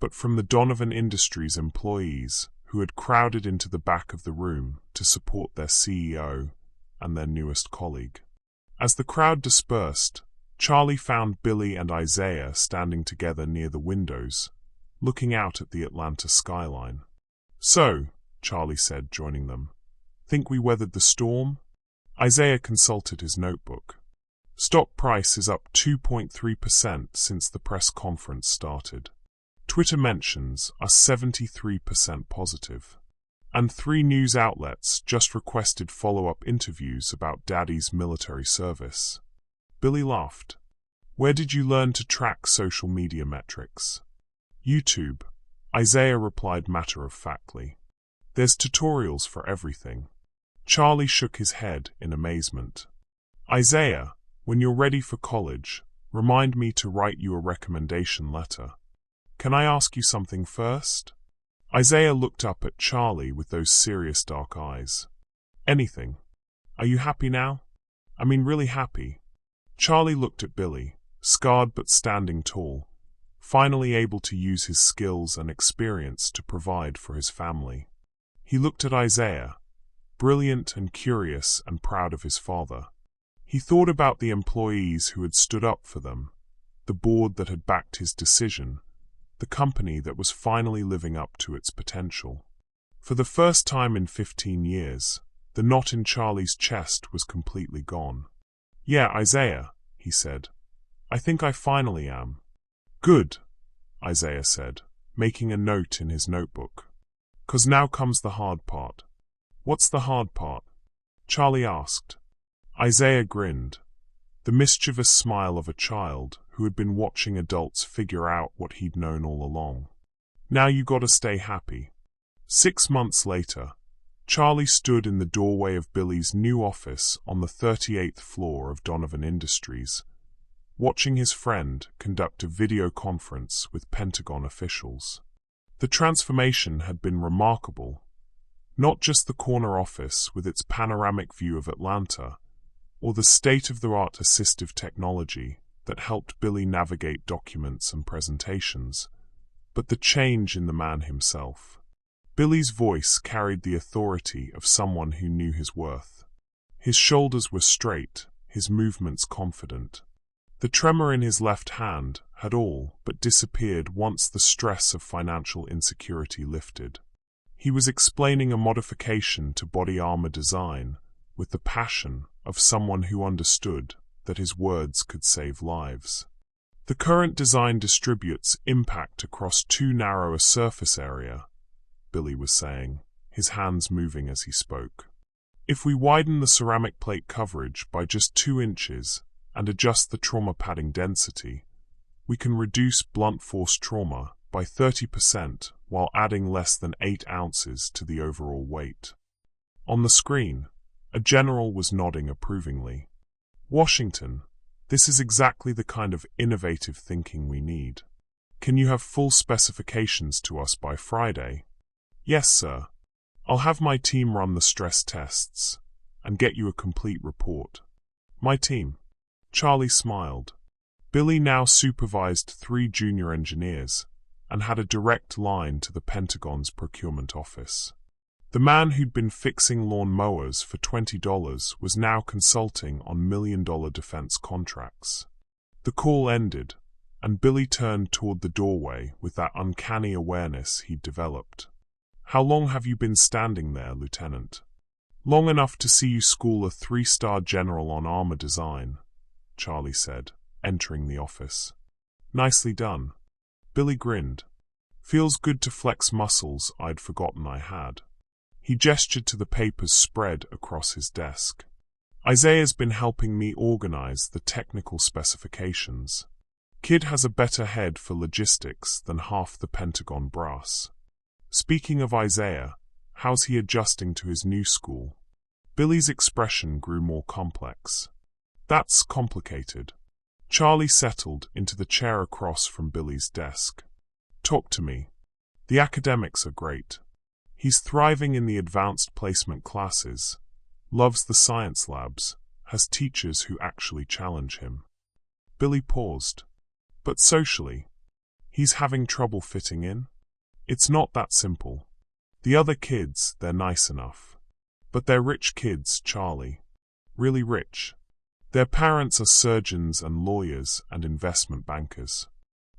but from the Donovan Industries employees who had crowded into the back of the room to support their CEO and their newest colleague. As the crowd dispersed, Charlie found Billy and Isaiah standing together near the windows, looking out at the Atlanta skyline. "So," Charlie said, joining them, "think we weathered the storm?" Isaiah consulted his notebook. "Stock price is up 2.3% since the press conference started. Twitter mentions are 73% positive. And 3 news outlets just requested follow-up interviews about Daddy's military service." Billy laughed. "Where did you learn to track social media metrics?" "YouTube," Isaiah replied matter-of-factly. "There's tutorials for everything." Charlie shook his head in amazement. "Isaiah, when you're ready for college, remind me to write you a recommendation letter. Can I ask you something first?" Isaiah looked up at Charlie with those serious dark eyes. "Anything. Are you happy now? I mean really happy?" Charlie looked at Billy, scarred but standing tall, finally able to use his skills and experience to provide for his family. He looked at Isaiah, brilliant and curious and proud of his father. He thought about the employees who had stood up for them, the board that had backed his decision, the company that was finally living up to its potential. For the first time in 15 years, the knot in Charlie's chest was completely gone. "Yeah, Isaiah," he said. "I think I finally am." "Good," Isaiah said, making a note in his notebook. "'Cause now comes the hard part." "What's the hard part?" Charlie asked. Isaiah grinned, the mischievous smile of a child who had been watching adults figure out what he'd known all along. "Now you gotta stay happy." 6 months later, Charlie stood in the doorway of Billy's new office on the 38th floor of Donovan Industries, watching his friend conduct a video conference with Pentagon officials. The transformation had been remarkable. Not just the corner office with its panoramic view of Atlanta, or the state-of-the-art assistive technology that helped Billy navigate documents and presentations, but the change in the man himself. Billy's voice carried the authority of someone who knew his worth. His shoulders were straight, his movements confident. The tremor in his left hand had all but disappeared once the stress of financial insecurity lifted. He was explaining a modification to body armor design with the passion of someone who understood that his words could save lives. The current design distributes impact across too narrow a surface area, Billy was saying, his hands moving as he spoke. If we widen the ceramic plate coverage by just 2 inches and adjust the trauma padding density, we can reduce blunt force trauma by 30% while adding less than 8 ounces to the overall weight. On the screen, a general was nodding approvingly. Washington, this is exactly the kind of innovative thinking we need. Can you have full specifications to us by Friday? Yes, sir. I'll have my team run the stress tests and get you a complete report. My team. Charlie smiled. Billy now supervised 3 junior engineers and had a direct line to the Pentagon's procurement office. The man who'd been fixing lawn mowers for $20 was now consulting on million-dollar defense contracts. The call ended, and Billy turned toward the doorway with that uncanny awareness he'd developed. How long have you been standing there, Lieutenant? Long enough to see you school a 3-star general on armor design, Charlie said, entering the office. Nicely done. Billy grinned. Feels good to flex muscles I'd forgotten I had. He gestured to the papers spread across his desk. Isaiah's been helping me organize the technical specifications. Kid has a better head for logistics than half the Pentagon brass. Speaking of Isaiah, how's he adjusting to his new school? Billy's expression grew more complex. That's complicated. Charlie settled into the chair across from Billy's desk. Talk to me. The academics are great. He's thriving in the advanced placement classes, loves the science labs, has teachers who actually challenge him. Billy paused. But socially, he's having trouble fitting in? It's not that simple. The other kids, they're nice enough. But they're rich kids, Charlie. Really rich. Their parents are surgeons and lawyers and investment bankers.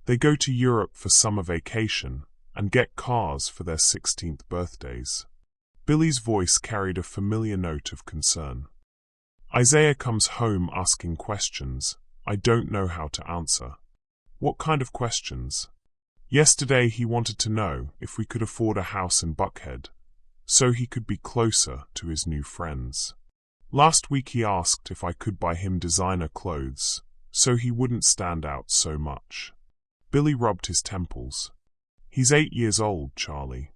They go to Europe for summer vacation and get cars for their 16th birthdays. Billy's voice carried a familiar note of concern. Isaiah comes home asking questions I don't know how to answer. What kind of questions? Yesterday he wanted to know if we could afford a house in Buckhead, so he could be closer to his new friends. Last week he asked if I could buy him designer clothes, so he wouldn't stand out so much. Billy rubbed his temples. He's 8 years old, Charlie.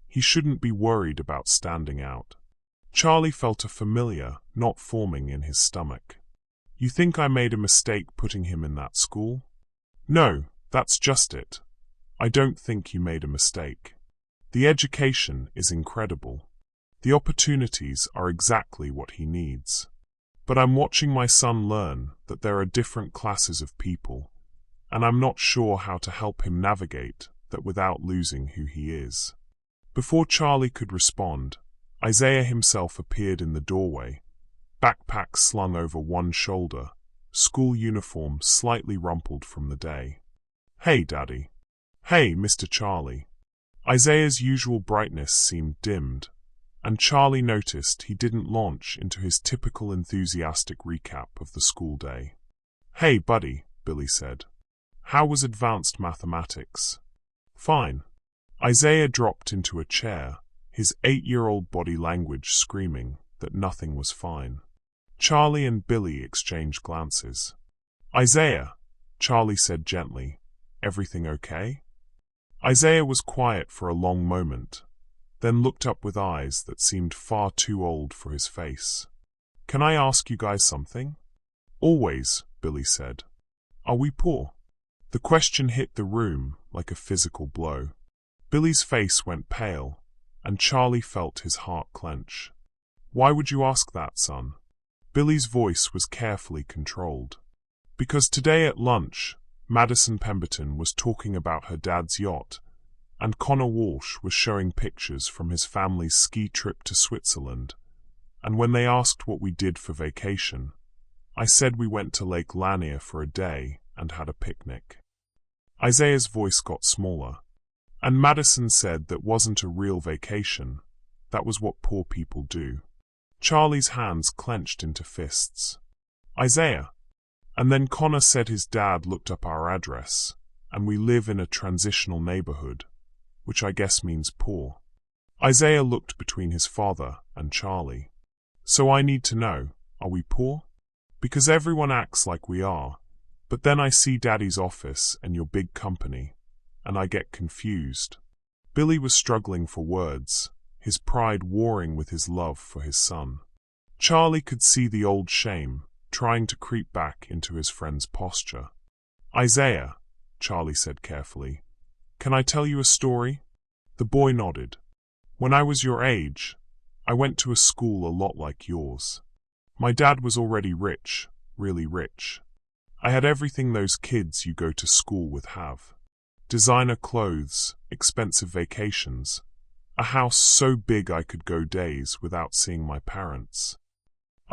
He shouldn't be worried about standing out. Charlie felt a familiar knot forming in his stomach. You think I made a mistake putting him in that school? No, that's just it. I don't think you made a mistake. The education is incredible. The opportunities are exactly what he needs. But I'm watching my son learn that there are different classes of people, and I'm not sure how to help him navigate that without losing who he is. Before Charlie could respond, Isaiah himself appeared in the doorway, backpack slung over one shoulder, school uniform slightly rumpled from the day. Hey, Daddy. Hey, Mr. Charlie. Isaiah's usual brightness seemed dimmed, and Charlie noticed he didn't launch into his typical enthusiastic recap of the school day. Hey, buddy, Billy said. How was advanced mathematics? Fine. Isaiah dropped into a chair, his 8-year-old body language screaming that nothing was fine. Charlie and Billy exchanged glances. Isaiah, Charlie said gently, everything okay? Isaiah was quiet for a long moment, then looked up with eyes that seemed far too old for his face. Can I ask you guys something? Always, Billy said. Are we poor? The question hit the room like a physical blow. Billy's face went pale, and Charlie felt his heart clench. Why would you ask that, son? Billy's voice was carefully controlled. Because today at lunch, Madison Pemberton was talking about her dad's yacht, and Connor Walsh was showing pictures from his family's ski trip to Switzerland, and when they asked what we did for vacation, I said we went to Lake Lanier for a day and had a picnic. Isaiah's voice got smaller, and Madison said that wasn't a real vacation, that was what poor people do. Charlie's hands clenched into fists. Isaiah. And then Connor said his dad looked up our address, and we live in a transitional neighborhood, which I guess means poor. Isaiah looked between his father and Charlie. So I need to know, are we poor? Because everyone acts like we are, but then I see Daddy's office and your big company, and I get confused. Billy was struggling for words, his pride warring with his love for his son. Charlie could see the old shame, trying to creep back into his friend's posture. Isaiah, Charlie said carefully, can I tell you a story? The boy nodded. When I was your age, I went to a school a lot like yours. My dad was already rich, really rich. I had everything those kids you go to school with have. Designer clothes, expensive vacations, a house so big I could go days without seeing my parents.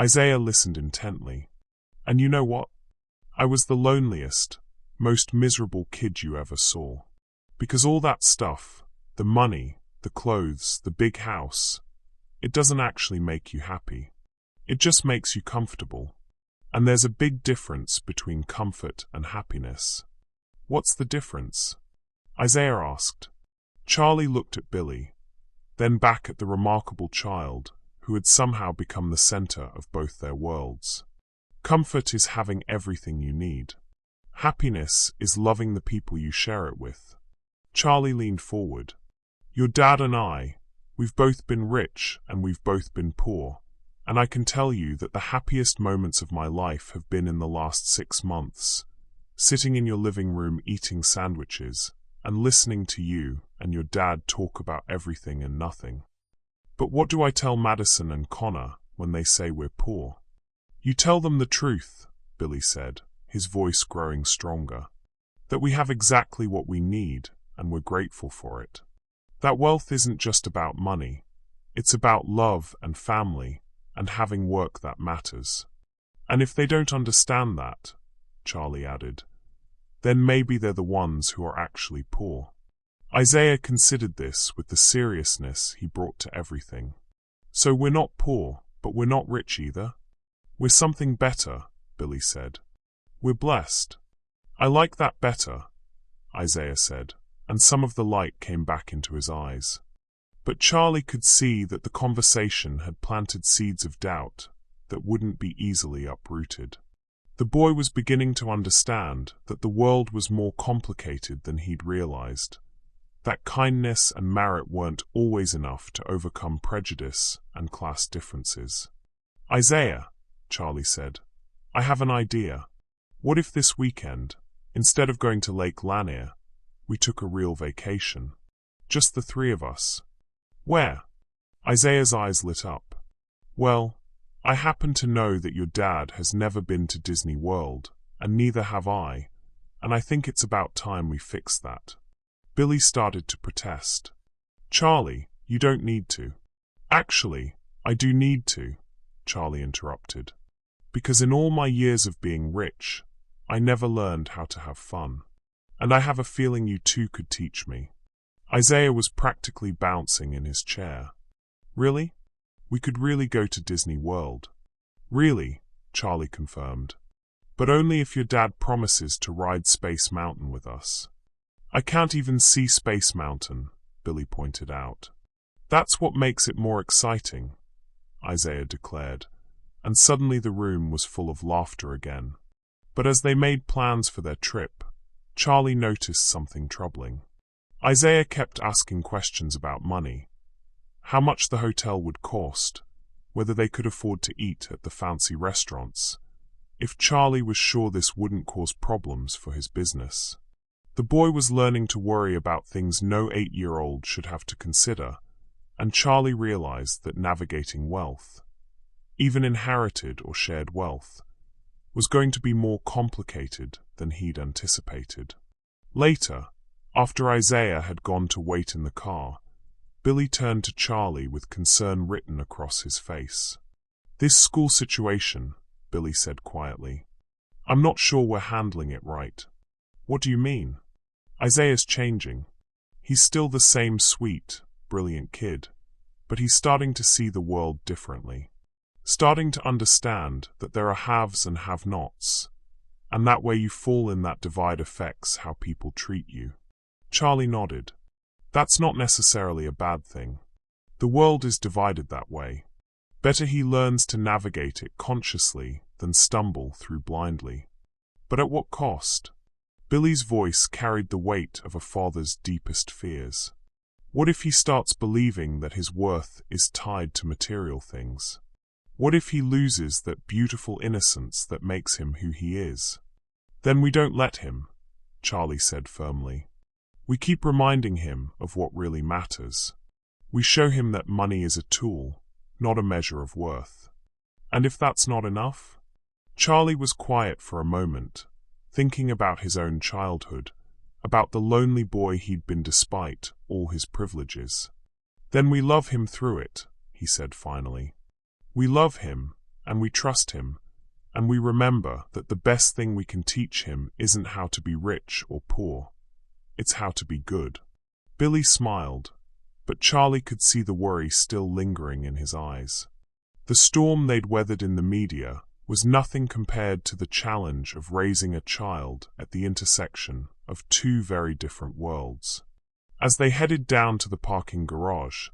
Isaiah listened intently. And you know what? I was the loneliest, most miserable kid you ever saw. Because all that stuff, the money, the clothes, the big house, it doesn't actually make you happy. It just makes you comfortable. And there's a big difference between comfort and happiness. What's the difference? Isaiah asked. Charlie looked at Billy, then back at the remarkable child who had somehow become the center of both their worlds. Comfort is having everything you need. Happiness is loving the people you share it with. Charlie leaned forward. Your dad and I, we've both been rich and we've both been poor, and I can tell you that the happiest moments of my life have been in the last 6 months, sitting in your living room eating sandwiches and listening to you and your dad talk about everything and nothing. But what do I tell Madison and Connor when they say we're poor? You tell them the truth, Billy said, his voice growing stronger. That we have exactly what we need and we're grateful for it. That wealth isn't just about money. It's about love and family and having work that matters. And if they don't understand that, Charlie added, then maybe they're the ones who are actually poor. Isaiah considered this with the seriousness he brought to everything. So we're not poor, but we're not rich either. We're something better, Billy said. We're blessed. I like that better, Isaiah said, and some of the light came back into his eyes. But Charlie could see that the conversation had planted seeds of doubt that wouldn't be easily uprooted. The boy was beginning to understand that the world was more complicated than he'd realized, that kindness and merit weren't always enough to overcome prejudice and class differences. Isaiah, Charlie said, I have an idea. What if this weekend, instead of going to Lake Lanier, we took a real vacation? Just the 3 of us. Where? Isaiah's eyes lit up. Well, I happen to know that your dad has never been to Disney World, and neither have I, and I think it's about time we fix that. Billy started to protest. Charlie, you don't need to. Actually, I do need to, Charlie interrupted. Because in all my years of being rich, I never learned how to have fun. And I have a feeling you two could teach me. Isaiah was practically bouncing in his chair. Really? We could really go to Disney World. Really, Charlie confirmed. But only if your dad promises to ride Space Mountain with us. I can't even see Space Mountain, Billy pointed out. That's what makes it more exciting, Isaiah declared, and suddenly the room was full of laughter again. But as they made plans for their trip, Charlie noticed something troubling. Isaiah kept asking questions about money. How much the hotel would cost, whether they could afford to eat at the fancy restaurants, if Charlie was sure this wouldn't cause problems for his business. The boy was learning to worry about things no 8-year-old should have to consider, and Charlie realized that navigating wealth, even inherited or shared wealth, was going to be more complicated than he'd anticipated. Later, after Isaiah had gone to wait in the car, Billy turned to Charlie with concern written across his face. "This school situation," Billy said quietly. "I'm not sure we're handling it right." "What do you mean?" "Isaiah's changing. He's still the same sweet, brilliant kid, but he's starting to see the world differently. Starting to understand that there are haves and have-nots, and that where you fall in that divide affects how people treat you." Charlie nodded. "That's not necessarily a bad thing. The world is divided that way. Better he learns to navigate it consciously than stumble through blindly." "But at what cost?" Billy's voice carried the weight of a father's deepest fears. "What if he starts believing that his worth is tied to material things? What if he loses that beautiful innocence that makes him who he is?" "Then we don't let him," Charlie said firmly. "We keep reminding him of what really matters. We show him that money is a tool, not a measure of worth." "And if that's not enough?" Charlie was quiet for a moment, thinking about his own childhood, about the lonely boy he'd been despite all his privileges. "Then we love him through it," he said finally. "We love him, and we trust him, and we remember that the best thing we can teach him isn't how to be rich or poor. It's how to be good." Billy smiled, but Charlie could see the worry still lingering in his eyes. The storm they'd weathered in the media was nothing compared to the challenge of raising a child at the intersection of two very different worlds. As they headed down to the parking garage,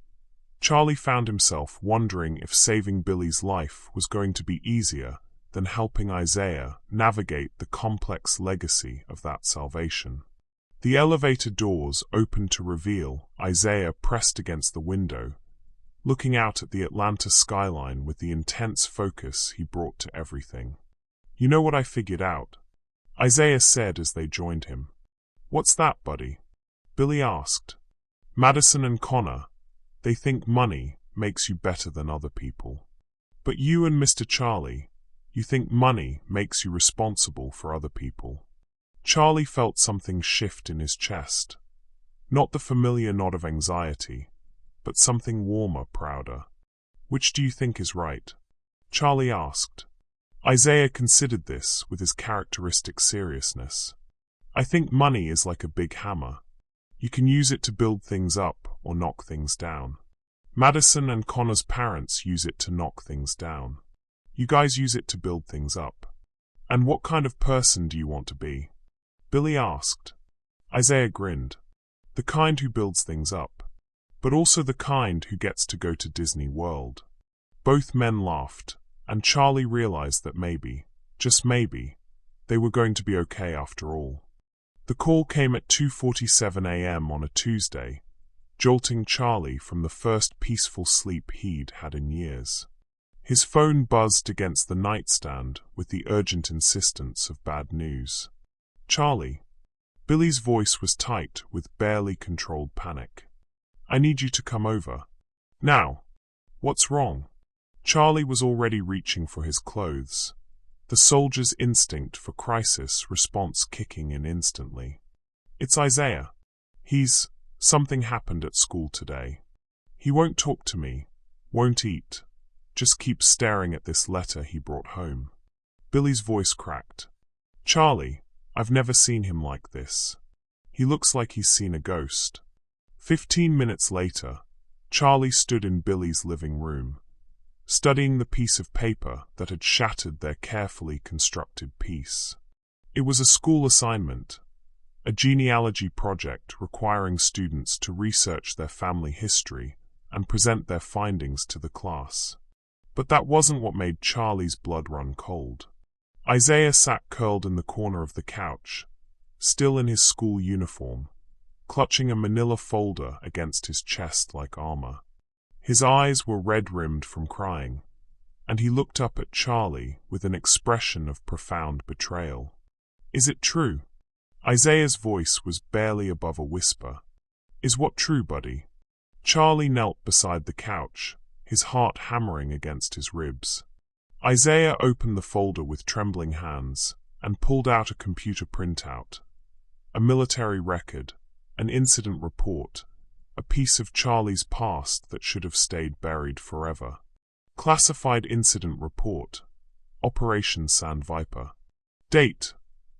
Charlie found himself wondering if saving Billy's life was going to be easier than helping Isaiah navigate the complex legacy of that salvation. The elevator doors opened to reveal Isaiah pressed against the window, looking out at the Atlanta skyline with the intense focus he brought to everything. "You know what I figured out?" Isaiah said as they joined him. "What's that, buddy?" Billy asked. "Madison and Connor, they think money makes you better than other people. But you and Mr. Charlie, you think money makes you responsible for other people." Charlie felt something shift in his chest. Not the familiar nod of anxiety, but something warmer, prouder. "Which do you think is right?" Charlie asked. Isaiah considered this with his characteristic seriousness. "I think money is like a big hammer. You can use it to build things up or knock things down. Madison and Connor's parents use it to knock things down. You guys use it to build things up. And what kind of person do you want to be?" Billy asked. Isaiah grinned. "The kind who builds things up, but also the kind who gets to go to Disney World." Both men laughed, and Charlie realized that maybe, just maybe, they were going to be okay after all. The call came at 2:47 a.m. on a Tuesday, jolting Charlie from the first peaceful sleep he'd had in years. His phone buzzed against the nightstand with the urgent insistence of bad news. "Charlie." Billy's voice was tight with barely controlled panic. "I need you to come over. Now." "What's wrong?" Charlie was already reaching for his clothes, the soldier's instinct for crisis response kicking in instantly. "It's Isaiah. Something happened at school today. He won't talk to me, won't eat, just keeps staring at this letter he brought home." Billy's voice cracked. "Charlie, I've never seen him like this. He looks like he's seen a ghost." 15 minutes later, Charlie stood in Billy's living room, studying the piece of paper that had shattered their carefully constructed peace. It was a school assignment, a genealogy project requiring students to research their family history and present their findings to the class. But that wasn't what made Charlie's blood run cold. Isaiah sat curled in the corner of the couch, still in his school uniform, clutching a manila folder against his chest like armor. His eyes were red-rimmed from crying, and he looked up at Charlie with an expression of profound betrayal. "Is it true?" Isaiah's voice was barely above a whisper. "Is what true, buddy?" Charlie knelt beside the couch, his heart hammering against his ribs. Isaiah opened the folder with trembling hands and pulled out a computer printout. A military record, an incident report, a piece of Charlie's past that should have stayed buried forever. Classified incident report, Operation Sandviper. Date,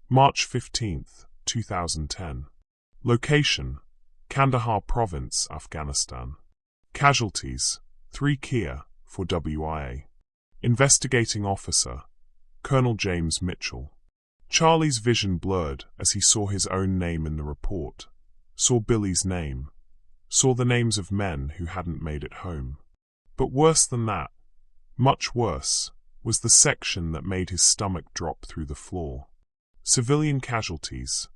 March 15th, 2010. Location, Kandahar Province, Afghanistan. Casualties, 3 Kia, for WIA. Investigating Officer, Colonel James Mitchell. Charlie's vision blurred as he saw his own name in the report, saw Billy's name, saw the names of men who hadn't made it home. But worse than that, much worse, was the section that made his stomach drop through the floor. Civilian casualties,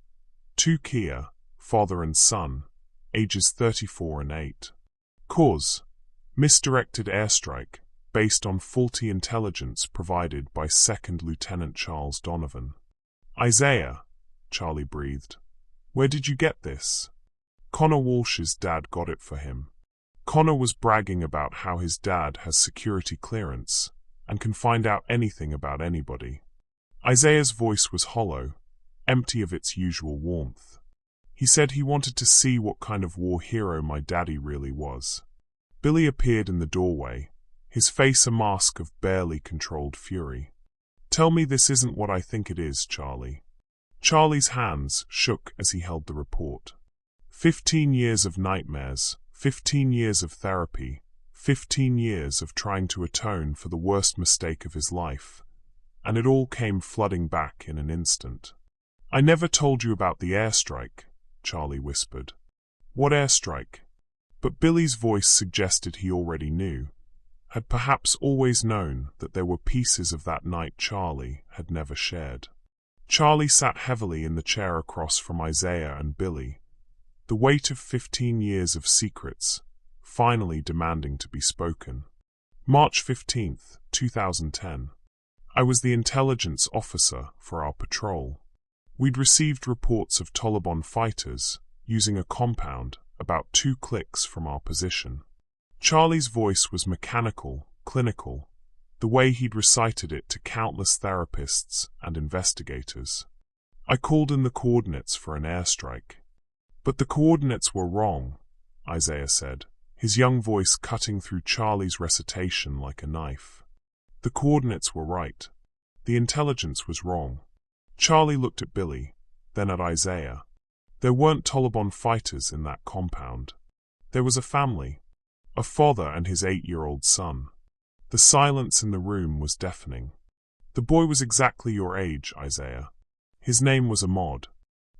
2 Kia, father and son, ages 34 and 8. Cause, misdirected airstrike, based on faulty intelligence provided by 2nd Lieutenant Charles Donovan. "Isaiah," Charlie breathed. "Where did you get this?" Connor Walsh's dad got it for him. Connor was bragging about how his dad has security clearance and can find out anything about anybody. Isaiah's voice was hollow, empty of its usual warmth. He said he wanted to see what kind of war hero my daddy really was. Billy appeared in the doorway, his face a mask of barely controlled fury. "Tell me this isn't what I think it is, Charlie." Charlie's hands shook as he held the report. 15 years of nightmares, 15 years of therapy, 15 years of trying to atone for the worst mistake of his life, and it all came flooding back in an instant. "I never told you about the airstrike," Charlie whispered. "What airstrike?" But Billy's voice suggested he already knew, had perhaps always known that there were pieces of that night Charlie had never shared. Charlie sat heavily in the chair across from Isaiah and Billy, the weight of 15 years of secrets, finally demanding to be spoken. March 15th, 2010. I was the intelligence officer for our patrol. We'd received reports of Taliban fighters using a compound about 2 clicks from our position. Charlie's voice was mechanical, clinical, the way he'd recited it to countless therapists and investigators. I called in the coordinates for an airstrike. "But the coordinates were wrong," Isaiah said, his young voice cutting through Charlie's recitation like a knife. "The coordinates were right. The intelligence was wrong." Charlie looked at Billy, then at Isaiah. There weren't Taliban fighters in that compound. There was a family, a father and his 8-year-old son. The silence in the room was deafening. "The boy was exactly your age, Isaiah. His name was Ahmad.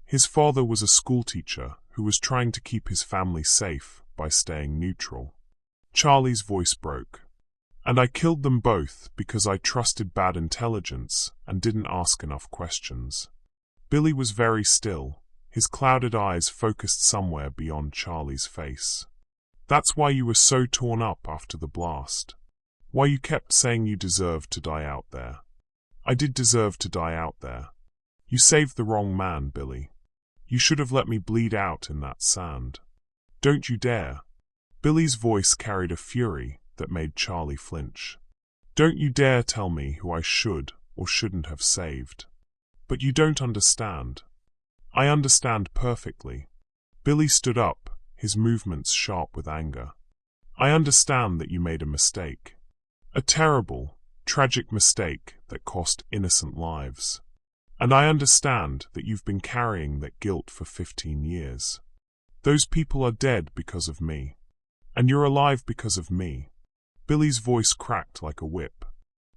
His father was a schoolteacher who was trying to keep his family safe by staying neutral." Charlie's voice broke. "And I killed them both because I trusted bad intelligence and didn't ask enough questions." Billy was very still, his clouded eyes focused somewhere beyond Charlie's face. "That's why you were so torn up after the blast. Why you kept saying you deserved to die out there." "I did deserve to die out there. You saved the wrong man, Billy. You should have let me bleed out in that sand. Don't you dare." Billy's voice carried a fury that made Charlie flinch. "Don't you dare tell me who I should or shouldn't have saved. But you don't understand." "I understand perfectly." Billy stood up, his movements sharp with anger. "I understand that you made a mistake. A terrible, tragic mistake that cost innocent lives. And I understand that you've been carrying that guilt for 15 years. Those people are dead because of me. And you're alive because of me." Billy's voice cracked like a whip.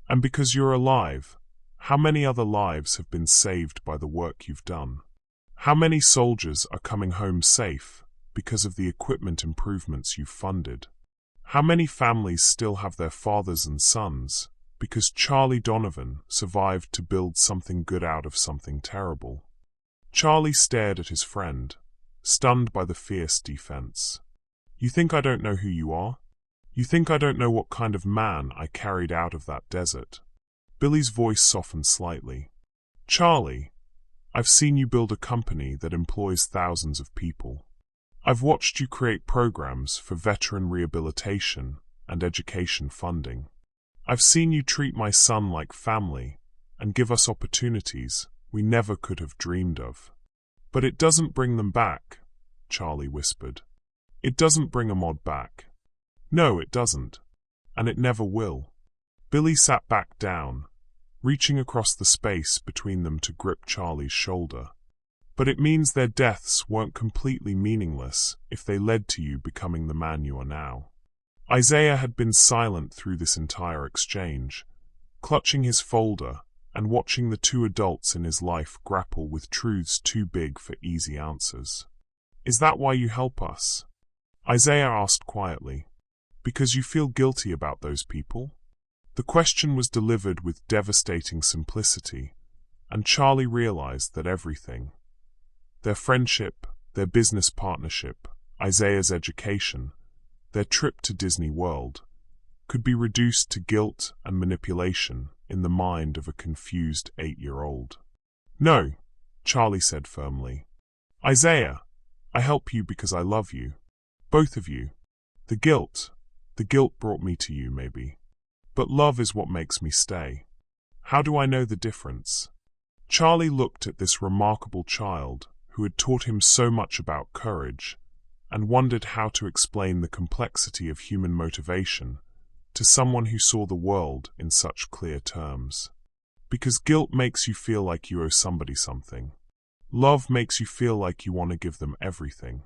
"And because you're alive, how many other lives have been saved by the work you've done? How many soldiers are coming home safe because of the equipment improvements you've funded? How many families still have their fathers and sons because Charlie Donovan survived to build something good out of something terrible?" Charlie stared at his friend, stunned by the fierce defense. "You think I don't know who you are?" You think I don't know what kind of man I carried out of that desert? Billy's voice softened slightly. Charlie, I've seen you build a company that employs thousands of people. I've watched you create programs for veteran rehabilitation and education funding. I've seen you treat my son like family and give us opportunities we never could have dreamed of. But it doesn't bring them back, Charlie whispered. It doesn't bring Ahmad back. No, it doesn't. And it never will. Billy sat back down, reaching across the space between them to grip Charlie's shoulder. But it means their deaths weren't completely meaningless if they led to you becoming the man you are now. Isaiah had been silent through this entire exchange, clutching his folder and watching the two adults in his life grapple with truths too big for easy answers. Is that why you help us? Isaiah asked quietly. Because you feel guilty about those people? The question was delivered with devastating simplicity, and Charlie realized that everything, their friendship, their business partnership, Isaiah's education, their trip to Disney World, could be reduced to guilt and manipulation in the mind of a confused 8-year-old. No, Charlie said firmly. Isaiah, I help you because I love you. Both of you. The guilt brought me to you, maybe. But love is what makes me stay. How do I know the difference? Charlie looked at this remarkable child who had taught him so much about courage and wondered how to explain the complexity of human motivation to someone who saw the world in such clear terms. Because guilt makes you feel like you owe somebody something. Love makes you feel like you want to give them everything.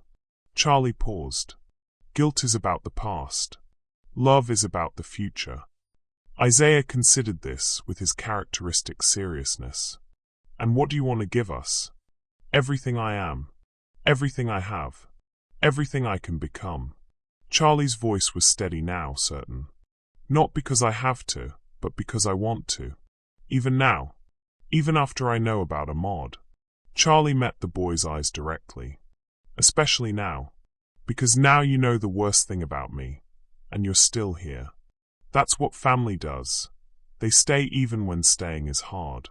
Charlie paused. Guilt is about the past. Love is about the future. Isaiah considered this with his characteristic seriousness. And what do you want to give us? Everything I am. Everything I have. Everything I can become. Charlie's voice was steady now, certain. Not because I have to, but because I want to. Even now. Even after I know about Ahmad. Charlie met the boy's eyes directly. Especially now. Because now you know the worst thing about me. And you're still here. That's what family does. They stay even when staying is hard.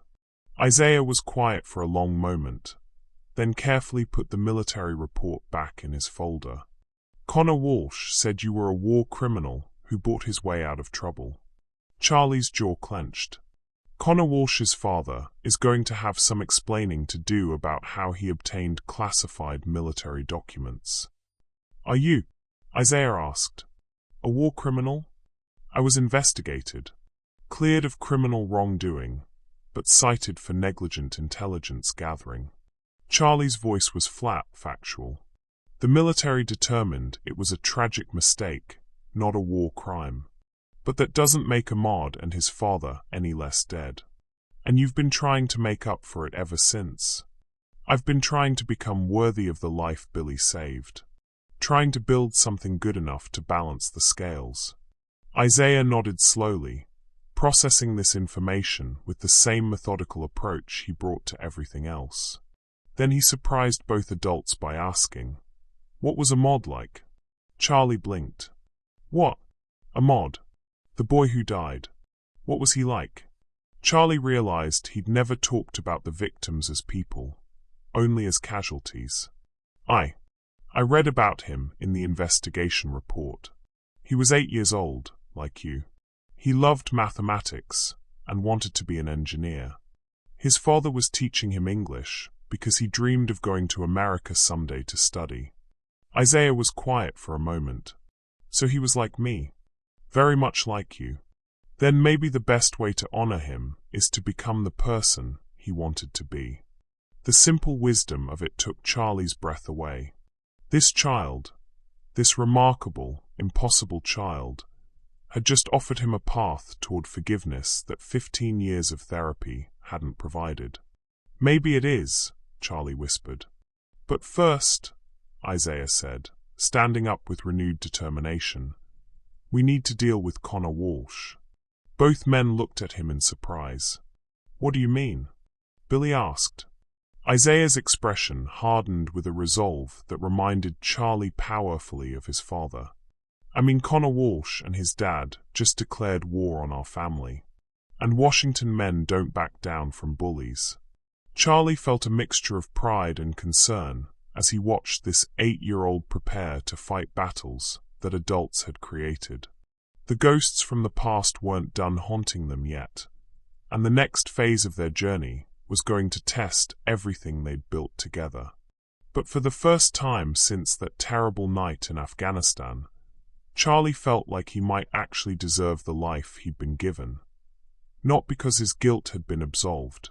Isaiah was quiet for a long moment, then carefully put the military report back in his folder. Connor Walsh said you were a war criminal who bought his way out of trouble. Charlie's jaw clenched. Connor Walsh's father is going to have some explaining to do about how he obtained classified military documents. Are you? Isaiah asked. A war criminal? I was investigated, cleared of criminal wrongdoing, but cited for negligent intelligence gathering. Charlie's voice was flat, factual. The military determined it was a tragic mistake, not a war crime. But that doesn't make Ahmad and his father any less dead. And you've been trying to make up for it ever since. I've been trying to become worthy of the life Billy saved. Trying to build something good enough to balance the scales. Isaiah nodded slowly, processing this information with the same methodical approach he brought to everything else. Then he surprised both adults by asking, "What was Ahmad like?" Charlie blinked. "What? Ahmad? The boy who died. What was he like?" Charlie realized he'd never talked about the victims as people, only as casualties. I read about him in the investigation report. He was 8 years old, like you. He loved mathematics and wanted to be an engineer. His father was teaching him English because he dreamed of going to America someday to study. Isaiah was quiet for a moment. So he was like me. Very much like you. Then maybe the best way to honor him is to become the person he wanted to be. The simple wisdom of it took Charlie's breath away. This child, this remarkable, impossible child, had just offered him a path toward forgiveness that 15 years of therapy hadn't provided. Maybe it is, Charlie whispered. But first, Isaiah said, standing up with renewed determination, we need to deal with Connor Walsh. Both men looked at him in surprise. What do you mean? Billy asked. Isaiah's expression hardened with a resolve that reminded Charlie powerfully of his father. I mean, Connor Walsh and his dad just declared war on our family. And Washington men don't back down from bullies. Charlie felt a mixture of pride and concern as he watched this 8-year-old prepare to fight battles that adults had created. The ghosts from the past weren't done haunting them yet, and the next phase of their journey was going to test everything they'd built together. But for the first time since that terrible night in Afghanistan, Charlie felt like he might actually deserve the life he'd been given. Not because his guilt had been absolved,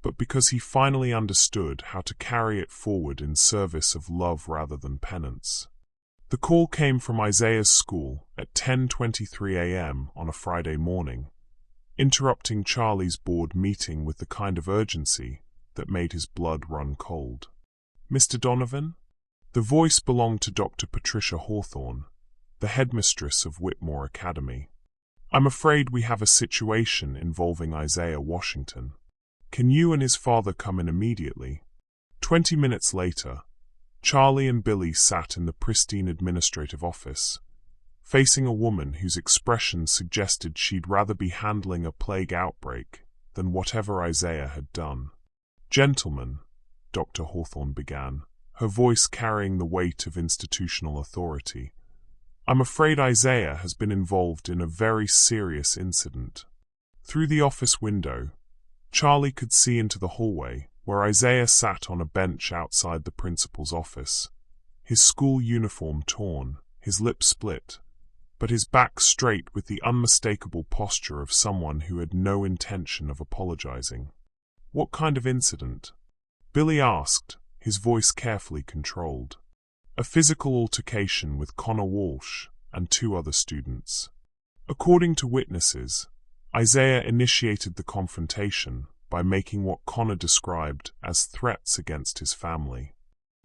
but because he finally understood how to carry it forward in service of love rather than penance. The call came from Isaiah's school at 10:23 a.m. on a Friday morning, interrupting Charlie's board meeting with the kind of urgency that made his blood run cold. "Mr. Donovan?" The voice belonged to Dr. Patricia Hawthorne, the headmistress of Whitmore Academy. "I'm afraid we have a situation involving Isaiah Washington. Can you and his father come in immediately?" 20 minutes later, Charlie and Billy sat in the pristine administrative office, facing a woman whose expression suggested she'd rather be handling a plague outbreak than whatever Isaiah had done. "Gentlemen," Dr. Hawthorne began, her voice carrying the weight of institutional authority, "I'm afraid Isaiah has been involved in a very serious incident." Through the office window, Charlie could see into the hallway where Isaiah sat on a bench outside the principal's office, his school uniform torn, his lips split, but his back straight with the unmistakable posture of someone who had no intention of apologizing. "What kind of incident?" Billy asked, his voice carefully controlled. "A physical altercation with Connor Walsh and 2 other students. According to witnesses, Isaiah initiated the confrontation by making what Connor described as threats against his family."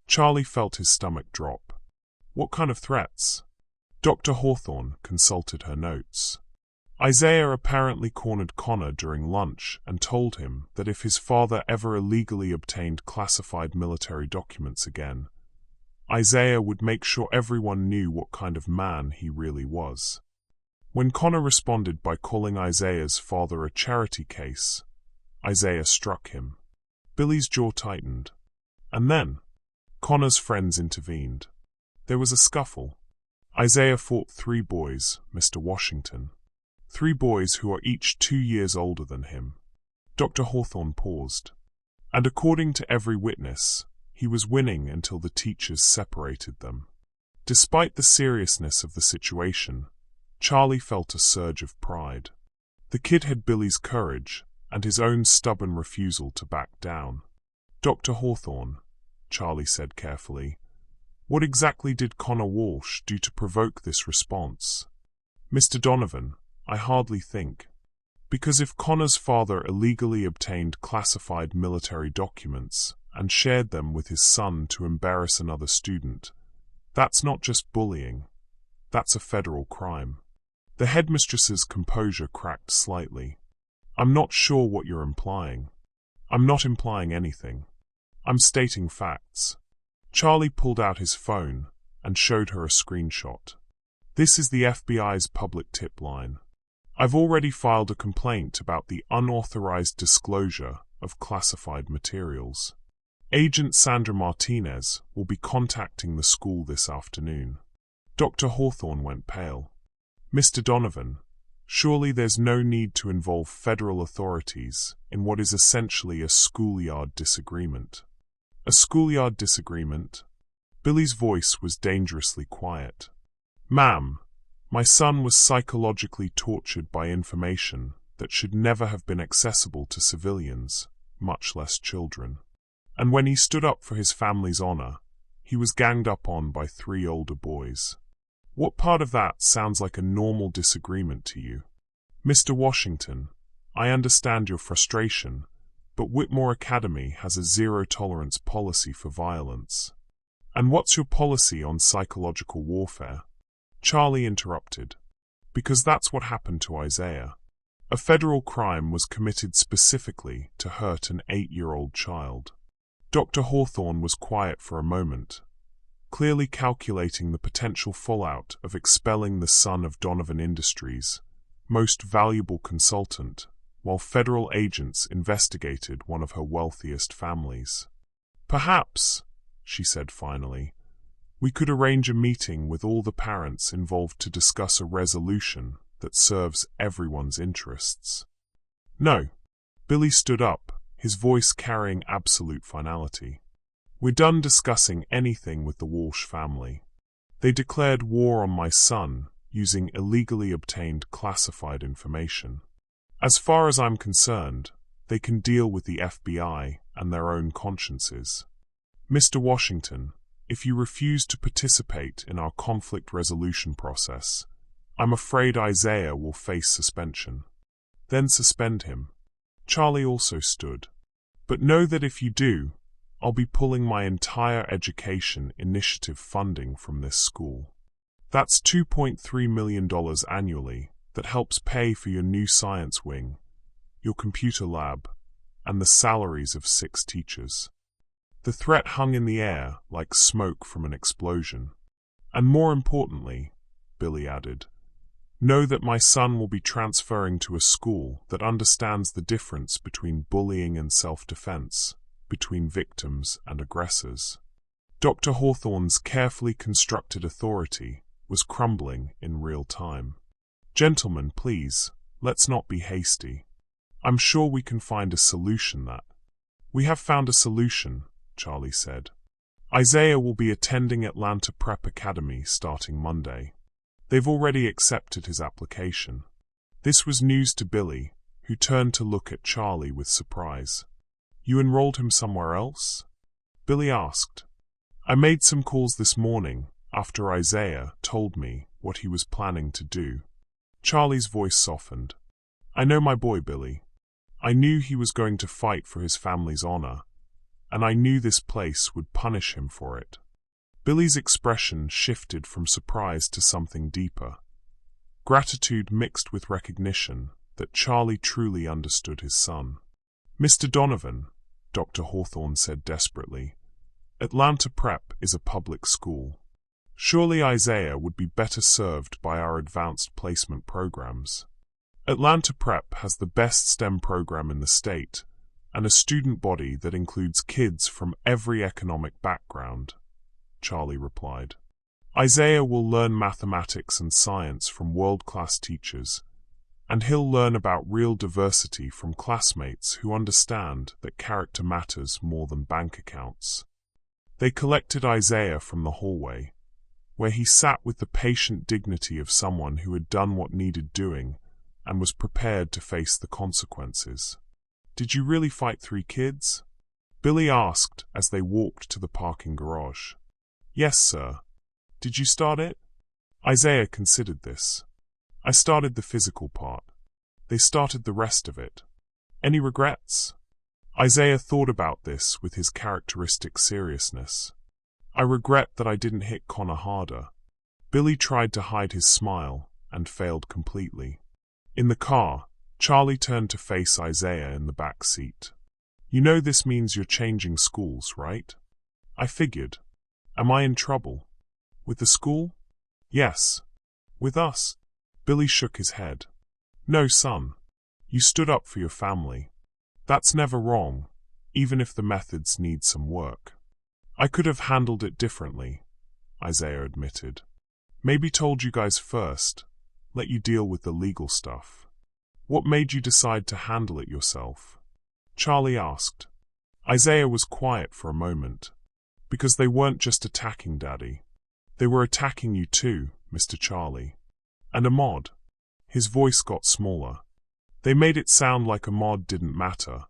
Charlie felt his stomach drop. "What kind of threats?" Dr. Hawthorne consulted her notes. "Isaiah apparently cornered Connor during lunch and told him that if his father ever illegally obtained classified military documents again, Isaiah would make sure everyone knew what kind of man he really was. When Connor responded by calling Isaiah's father a charity case, Isaiah struck him." Billy's jaw tightened. "And then?" Connor's friends intervened. "There was a scuffle. Isaiah fought 3 boys, Mr. Washington. 3 boys who are each 2 years older than him." Dr. Hawthorne paused. "And according to every witness, he was winning until the teachers separated them." Despite the seriousness of the situation, Charlie felt a surge of pride. The kid had Billy's courage and his own stubborn refusal to back down. "Dr. Hawthorne," Charlie said carefully, "what exactly did Connor Walsh do to provoke this response?" "Mr. Donovan, I hardly think. Because if Connor's father illegally obtained classified military documents and shared them with his son to embarrass another student, that's not just bullying. That's a federal crime." The headmistress's composure cracked slightly. "I'm not sure what you're implying." "I'm not implying anything. I'm stating facts." Charlie pulled out his phone and showed her a screenshot. "This is the FBI's public tip line. I've already filed a complaint about the unauthorized disclosure of classified materials. Agent Sandra Martinez will be contacting the school this afternoon." Dr. Hawthorne went pale. "Mr. Donovan, surely there's no need to involve federal authorities in what is essentially a schoolyard disagreement." "A schoolyard disagreement?" Billy's voice was dangerously quiet. "Ma'am, my son was psychologically tortured by information that should never have been accessible to civilians, much less children. And when he stood up for his family's honor, he was ganged up on by 3 older boys. What part of that sounds like a normal disagreement to you?" "Mr. Washington, I understand your frustration, but Whitmore Academy has a zero-tolerance policy for violence." "And what's your policy on psychological warfare?" Charlie interrupted. "Because that's what happened to Isaiah. A federal crime was committed specifically to hurt an 8-year-old child." Dr. Hawthorne was quiet for a moment, clearly calculating the potential fallout of expelling the son of Donovan Industries' most valuable consultant, while federal agents investigated one of her wealthiest families. "Perhaps," she said finally, "we could arrange a meeting with all the parents involved to discuss a resolution that serves everyone's interests." "No." Billy stood up, his voice carrying absolute finality. "We're done discussing anything with the Walsh family. They declared war on my son using illegally obtained classified information. As far as I'm concerned, they can deal with the FBI and their own consciences. Mr. Washington, if you refuse to participate in our conflict resolution process, I'm afraid Isaiah will face suspension." "Then suspend him." Charlie also stood. "But know that if you do, I'll be pulling my entire education initiative funding from this school. That's $2.3 million annually that helps pay for your new science wing, your computer lab, and the salaries of 6 teachers." The threat hung in the air like smoke from an explosion. "And more importantly," Billy added, "know that my son will be transferring to a school that understands the difference between bullying and self-defense, between victims and aggressors." Dr. Hawthorne's carefully constructed authority was crumbling in real time. "Gentlemen, please, let's not be hasty. I'm sure we can find a solution that—" "We have found a solution," Charlie said. "Isaiah will be attending Atlanta Prep Academy starting Monday. They've already accepted his application." This was news to Billy, who turned to look at Charlie with surprise. "You enrolled him somewhere else?" Billy asked. "I made some calls this morning after Isaiah told me what he was planning to do." Charlie's voice softened. "I know my boy, Billy. I knew he was going to fight for his family's honor, and I knew this place would punish him for it." Billy's expression shifted from surprise to something deeper. Gratitude mixed with recognition that Charlie truly understood his son. "Mr. Donovan," Dr. Hawthorne said desperately, "Atlanta Prep is a public school. Surely Isaiah would be better served by our advanced placement programs. Atlanta Prep has the best STEM program in the state, and a student body that includes kids from every economic background," Charlie replied. "Isaiah will learn mathematics and science from world-class teachers, and he'll learn about real diversity from classmates who understand that character matters more than bank accounts." They collected Isaiah from the hallway, where he sat with the patient dignity of someone who had done what needed doing and was prepared to face the consequences. "Did you really fight 3 kids?" Billy asked as they walked to the parking garage. "Yes, sir." "Did you start it?" Isaiah considered this. "I started the physical part. They started the rest of it. Any regrets?" Isaiah thought about this with his characteristic seriousness. "I regret that I didn't hit Connor harder." Billy tried to hide his smile and failed completely. In the car, Charlie turned to face Isaiah in the back seat. "You know this means you're changing schools, right?" "I figured. Am I in trouble?" "With the school?" "Yes." "With us?" Billy shook his head. "No, son. You stood up for your family. That's never wrong, even if the methods need some work." "I could have handled it differently," Isaiah admitted. "Maybe told you guys first, let you deal with the legal stuff." "What made you decide to handle it yourself?" Charlie asked. Isaiah was quiet for a moment. "Because they weren't just attacking Daddy. They were attacking you too, Mr. Charlie. And Ahmad." His voice got smaller. "They made it sound like Ahmad didn't matter,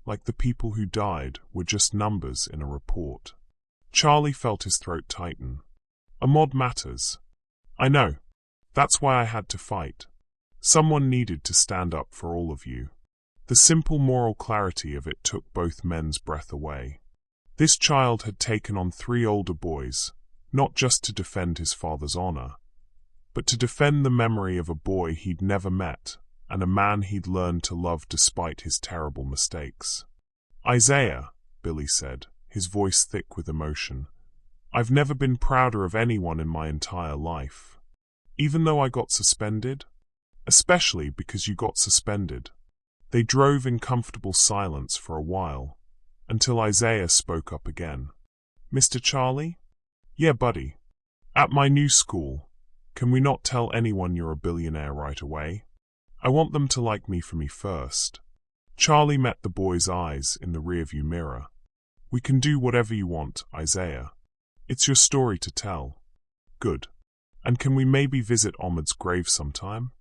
like the people who died were just numbers in a report." Charlie felt his throat tighten. "Ahmad matters. I know. That's why I had to fight. Someone needed to stand up for all of you." The simple moral clarity of it took both men's breath away. This child had taken on 3 older boys, not just to defend his father's honor, but to defend the memory of a boy he'd never met and a man he'd learned to love despite his terrible mistakes. "Isaiah," Billy said, his voice thick with emotion, I've never been prouder of anyone in my entire life. Even though I got suspended? Especially because you got suspended. They drove in comfortable silence for a while, until Isaiah spoke up again. Mr. Charlie? Yeah, buddy. At my new school, can we not tell anyone you're a billionaire right away? I want them to like me for me first. Charlie met the boy's eyes in the rearview mirror. We can do whatever you want, Isaiah. It's your story to tell. Good. And can we maybe visit Ahmed's grave sometime?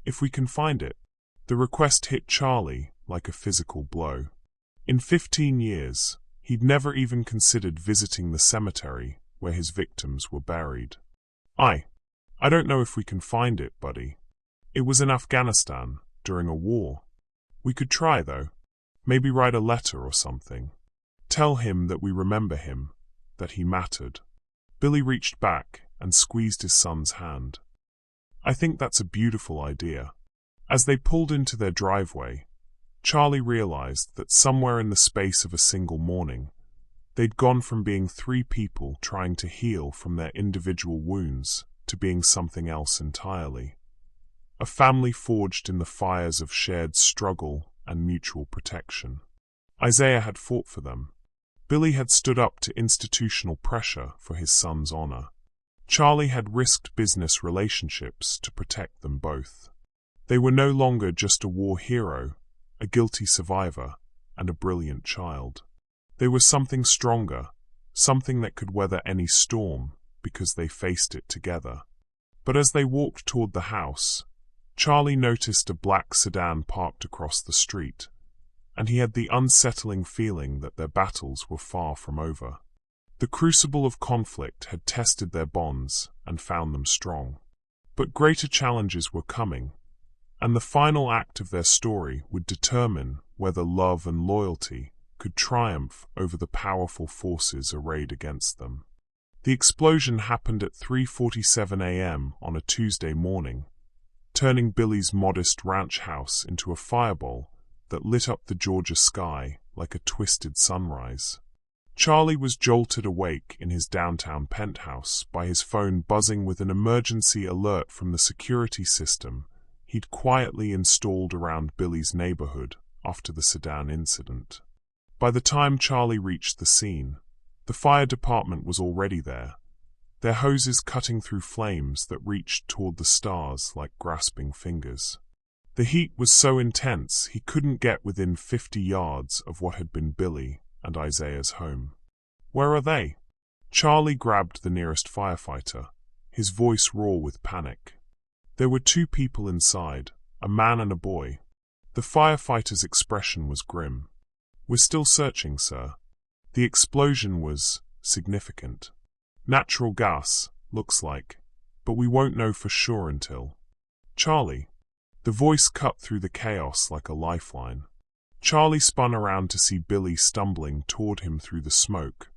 If we can find it. The request hit Charlie like a physical blow. In 15 years, he'd never even considered visiting the cemetery where his victims were buried. I don't know if we can find it, buddy. It was in Afghanistan, during a war. We could try, though. Maybe write a letter or something. Tell him that we remember him, that he mattered. Billy reached back and squeezed his son's hand. I think that's a beautiful idea. As they pulled into their driveway, Charlie realized that somewhere in the space of a single morning, they'd gone from being three people trying to heal from their individual wounds to being something else entirely. A family forged in the fires of shared struggle and mutual protection. Isaiah had fought for them. Billy had stood up to institutional pressure for his son's honor. Charlie had risked business relationships to protect them both. They were no longer just a war hero, a guilty survivor, and a brilliant child. They were something stronger, something that could weather any storm because they faced it together. But as they walked toward the house, Charlie noticed a black sedan parked across the street, and he had the unsettling feeling that their battles were far from over. The crucible of conflict had tested their bonds and found them strong. But greater challenges were coming, and the final act of their story would determine whether love and loyalty could triumph over the powerful forces arrayed against them. The explosion happened at 3:47 a.m. on a Tuesday morning, turning Billy's modest ranch house into a fireball that lit up the Georgia sky like a twisted sunrise. Charlie was jolted awake in his downtown penthouse by his phone buzzing with an emergency alert from the security system he'd quietly installed around Billy's neighborhood after the sedan incident. By the time Charlie reached the scene, the fire department was already there, their hoses cutting through flames that reached toward the stars like grasping fingers. The heat was so intense he couldn't get within 50 yards of what had been Billy and Isaiah's home. Where are they? Charlie grabbed the nearest firefighter, his voice raw with panic. There were two people inside, a man and a boy. The firefighter's expression was grim. We're still searching, sir. The explosion was significant. Natural gas, looks like, but we won't know for sure until... Charlie. The voice cut through the chaos like a lifeline. Charlie spun around to see Billy stumbling toward him through the smoke.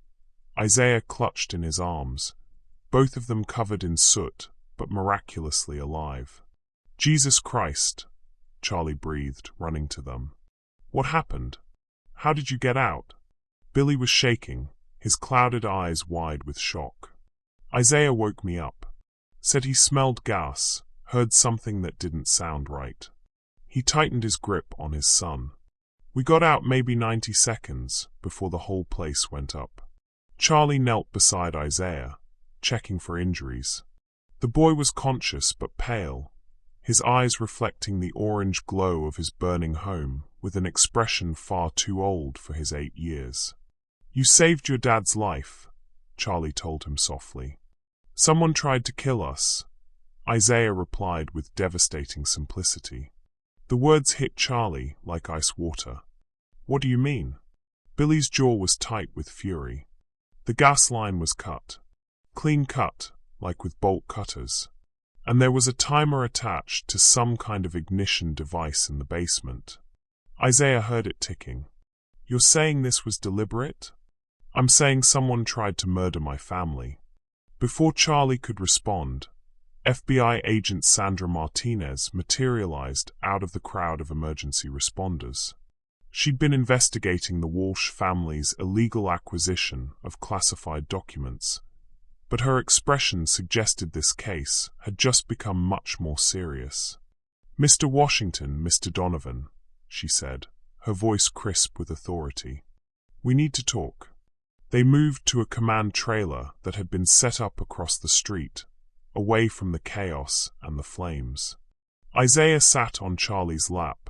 Isaiah clutched in his arms, both of them covered in soot, but miraculously alive. Jesus Christ, Charlie breathed, running to them. What happened? How did you get out? Billy was shaking, his clouded eyes wide with shock. Isaiah woke me up. Said he smelled gas, heard something that didn't sound right. He tightened his grip on his son. We got out maybe 90 seconds before the whole place went up. Charlie knelt beside Isaiah, checking for injuries. The boy was conscious but pale, his eyes reflecting the orange glow of his burning home with an expression far too old for his 8 years. You saved your dad's life, Charlie told him softly. Someone tried to kill us, Isaiah replied with devastating simplicity. The words hit Charlie like ice water. What do you mean? Billy's jaw was tight with fury. The gas line was cut. Clean cut, like with bolt cutters. And there was a timer attached to some kind of ignition device in the basement. Isaiah heard it ticking. You're saying this was deliberate? I'm saying someone tried to murder my family. Before Charlie could respond, FBI agent Sandra Martinez materialized out of the crowd of emergency responders. She'd been investigating the Walsh family's illegal acquisition of classified documents but her expression suggested this case had just become much more serious. "Mr. Washington, Mr. Donovan," she said, her voice crisp with authority. "We need to talk." They moved to a command trailer that had been set up across the street, away from the chaos and the flames. Isaiah sat on Charlie's lap,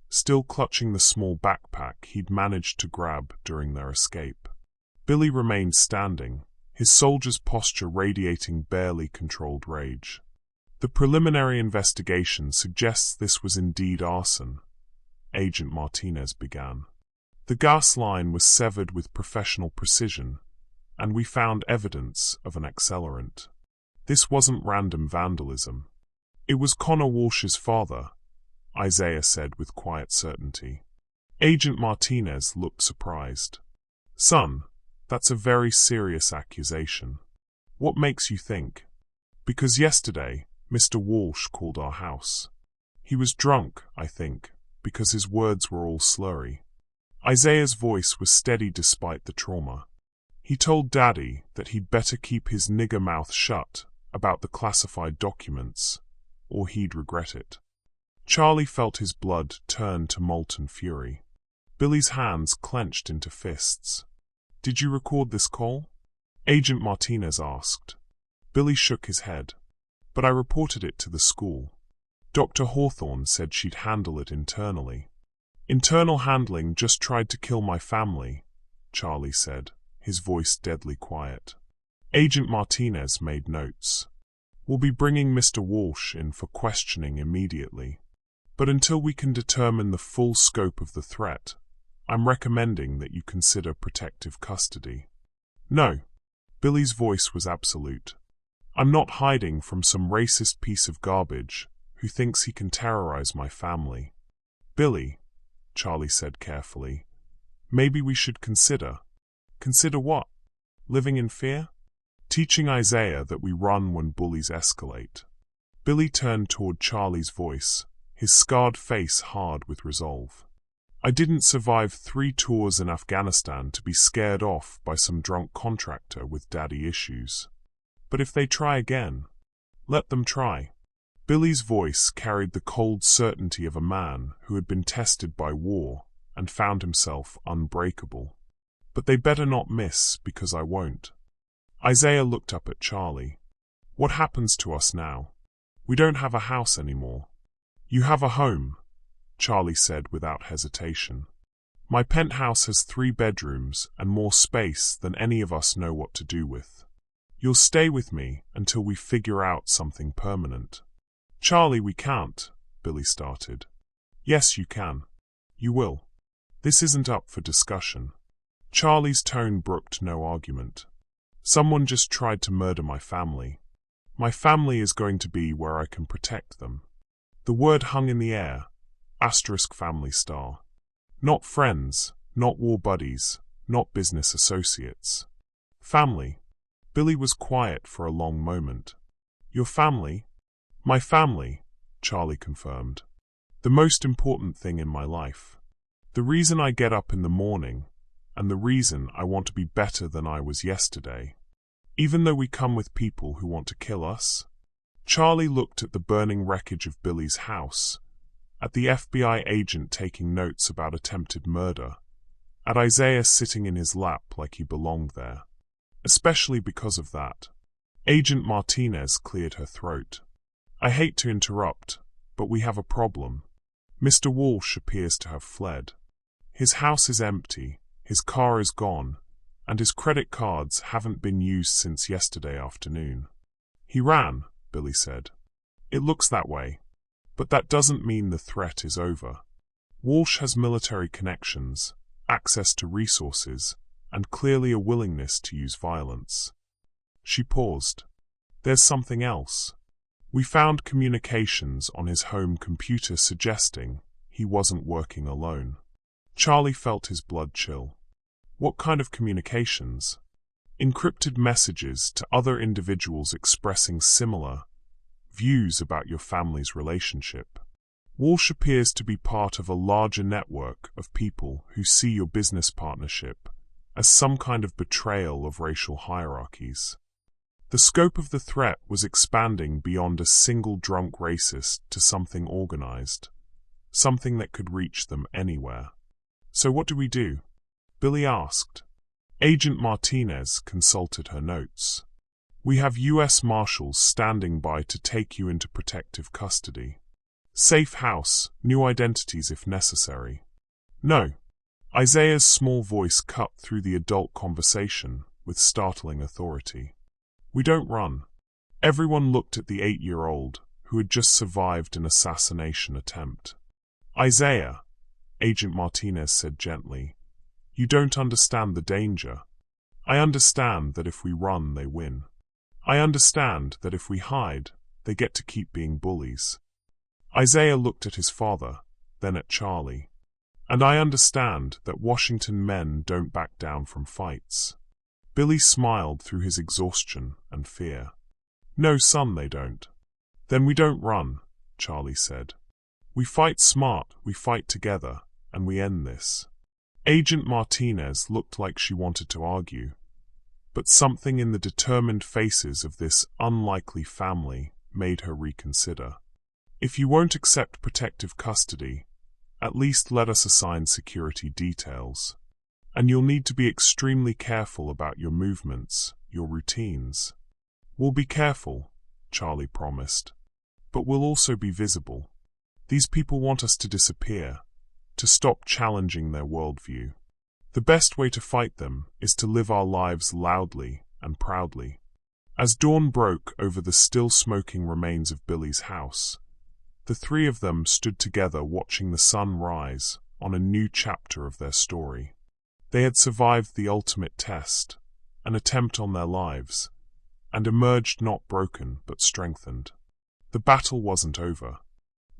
still clutching the small backpack he'd managed to grab during their escape. Billy remained standing, his soldier's posture radiating barely controlled rage. "The preliminary investigation suggests this was indeed arson," Agent Martinez began. "The gas line was severed with professional precision, and we found evidence of an accelerant. This wasn't random vandalism. It was Connor Walsh's father," Isaiah said with quiet certainty. Agent Martinez looked surprised. "Son, that's a very serious accusation. What makes you think?" "Because yesterday, Mr. Walsh called our house. He was drunk, I think, because his words were all slurry." Isaiah's voice was steady despite the trauma. "He told Daddy that he'd better keep his nigger mouth shut about the classified documents, or he'd regret it." Charlie felt his blood turn to molten fury. Billy's hands clenched into fists. "Did you record this call?" Agent Martinez asked. Billy shook his head. "But I reported it to the school. Dr. Hawthorne said she'd handle it internally." "Internal handling just tried to kill my family," Charlie said, his voice deadly quiet. Agent Martinez made notes. "We'll be bringing Mr. Walsh in for questioning immediately. But until we can determine the full scope of the threat, I'm recommending that you consider protective custody." "No." Billy's voice was absolute. "I'm not hiding from some racist piece of garbage who thinks he can terrorize my family." "Billy," Charlie said carefully, "maybe we should consider." "Consider what? Living in fear? Teaching Isaiah that we run when bullies escalate." Billy turned toward Charlie's voice, his scarred face hard with resolve. "I didn't survive 3 tours in Afghanistan to be scared off by some drunk contractor with daddy issues. But if they try again, let them try." Billy's voice carried the cold certainty of a man who had been tested by war and found himself unbreakable. "But they better not miss, because I won't." Isaiah looked up at Charlie. "What happens to us now? We don't have a house anymore." "You have a home," Charlie said without hesitation. "My penthouse has 3 bedrooms and more space than any of us know what to do with. You'll stay with me until we figure out something permanent." "Charlie, we can't," Billy started. "Yes, you can. You will. This isn't up for discussion." Charlie's tone brooked no argument. "Someone just tried to murder my family. My family is going to be where I can protect them." The word hung in the air, *family star. Not friends, not war buddies, not business associates. Family. Billy was quiet for a long moment. "Your family?" "My family," Charlie confirmed. "The most important thing in my life. The reason I get up in the morning, and the reason I want to be better than I was yesterday. Even though we come with people who want to kill us." Charlie looked at the burning wreckage of Billy's house, at the FBI agent taking notes about attempted murder, at Isaiah sitting in his lap like he belonged there. Especially because of that. Agent Martinez cleared her throat. "I hate to interrupt, but we have a problem. Mr. Walsh appears to have fled. His house is empty, his car is gone, and his credit cards haven't been used since yesterday afternoon." "He ran," Billy said. "It looks that way. But that doesn't mean the threat is over. Walsh has military connections, access to resources, and clearly a willingness to use violence." She paused. "There's something else. We found communications on his home computer suggesting he wasn't working alone." Charlie felt his blood chill. "What kind of communications?" "Encrypted messages to other individuals expressing similar views about your family's relationship. Walsh appears to be part of a larger network of people who see your business partnership as some kind of betrayal of racial hierarchies." The scope of the threat was expanding beyond a single drunk racist to something organized, something that could reach them anywhere. So what do we do? Billy asked. Agent Martinez consulted her notes. We have U.S. Marshals standing by to take you into protective custody. Safe house, new identities if necessary. No. Isaiah's small voice cut through the adult conversation with startling authority. We don't run. Everyone looked at the 8-year-old who had just survived an assassination attempt. Isaiah, Agent Martinez said gently, you don't understand the danger. I understand that if we run, they win. I understand that if we hide, they get to keep being bullies. Isaiah looked at his father, then at Charlie. And I understand that Washington men don't back down from fights. Billy smiled through his exhaustion and fear. No, son, they don't. Then we don't run, Charlie said. We fight smart, we fight together, and we end this. Agent Martinez looked like she wanted to argue, but something in the determined faces of this unlikely family made her reconsider. If you won't accept protective custody, at least let us assign security details. And you'll need to be extremely careful about your movements, your routines. We'll be careful, Charlie promised, but we'll also be visible. These people want us to disappear, to stop challenging their worldview. The best way to fight them is to live our lives loudly and proudly. As dawn broke over the still smoking remains of Billy's house, the three of them stood together watching the sun rise on a new chapter of their story. They had survived the ultimate test, an attempt on their lives, and emerged not broken but strengthened. The battle wasn't over.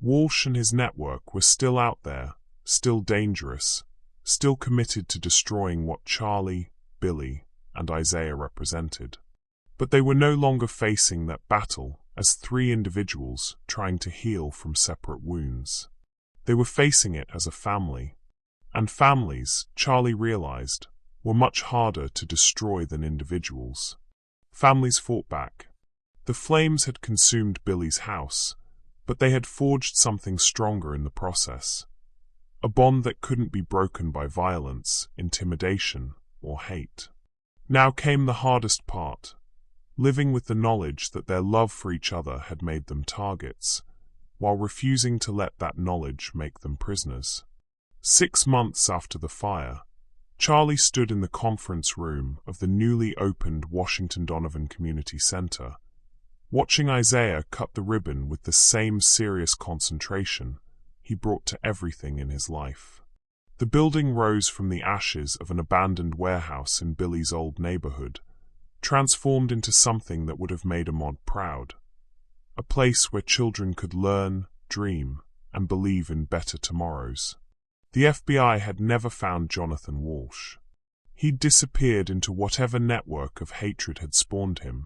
Walsh and his network were still out there, still dangerous, still committed to destroying what Charlie, Billy, and Isaiah represented. But they were no longer facing that battle as three individuals trying to heal from separate wounds. They were facing it as a family. And families, Charlie realized, were much harder to destroy than individuals. Families fought back. The flames had consumed Billy's house, but they had forged something stronger in the process. A bond that couldn't be broken by violence, intimidation, or hate. Now came the hardest part, living with the knowledge that their love for each other had made them targets, while refusing to let that knowledge make them prisoners. 6 months after the fire, Charlie stood in the conference room of the newly opened Washington Donovan Community Center, watching Isaiah cut the ribbon with the same serious concentration he brought to everything in his life. The building rose from the ashes of an abandoned warehouse in Billy's old neighborhood, transformed into something that would have made Ahmaud proud. A place where children could learn, dream, and believe in better tomorrows. The FBI had never found Jonathan Walsh. He'd disappeared into whatever network of hatred had spawned him,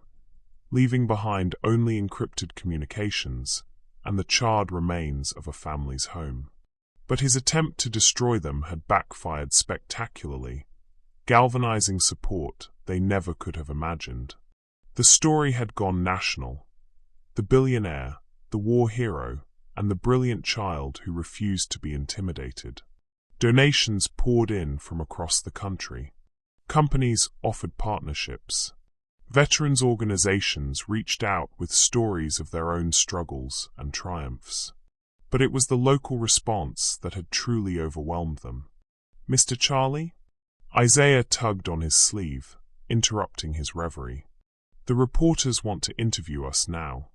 leaving behind only encrypted communications and the charred remains of a family's home. But his attempt to destroy them had backfired spectacularly, galvanizing support they never could have imagined. The story had gone national. The billionaire, the war hero, and the brilliant child who refused to be intimidated. Donations poured in from across the country. Companies offered partnerships. Veterans organizations reached out with stories of their own struggles and triumphs. But it was the local response that had truly overwhelmed them. Mr. Charlie? Isaiah tugged on his sleeve, interrupting his reverie. The reporters want to interview us now.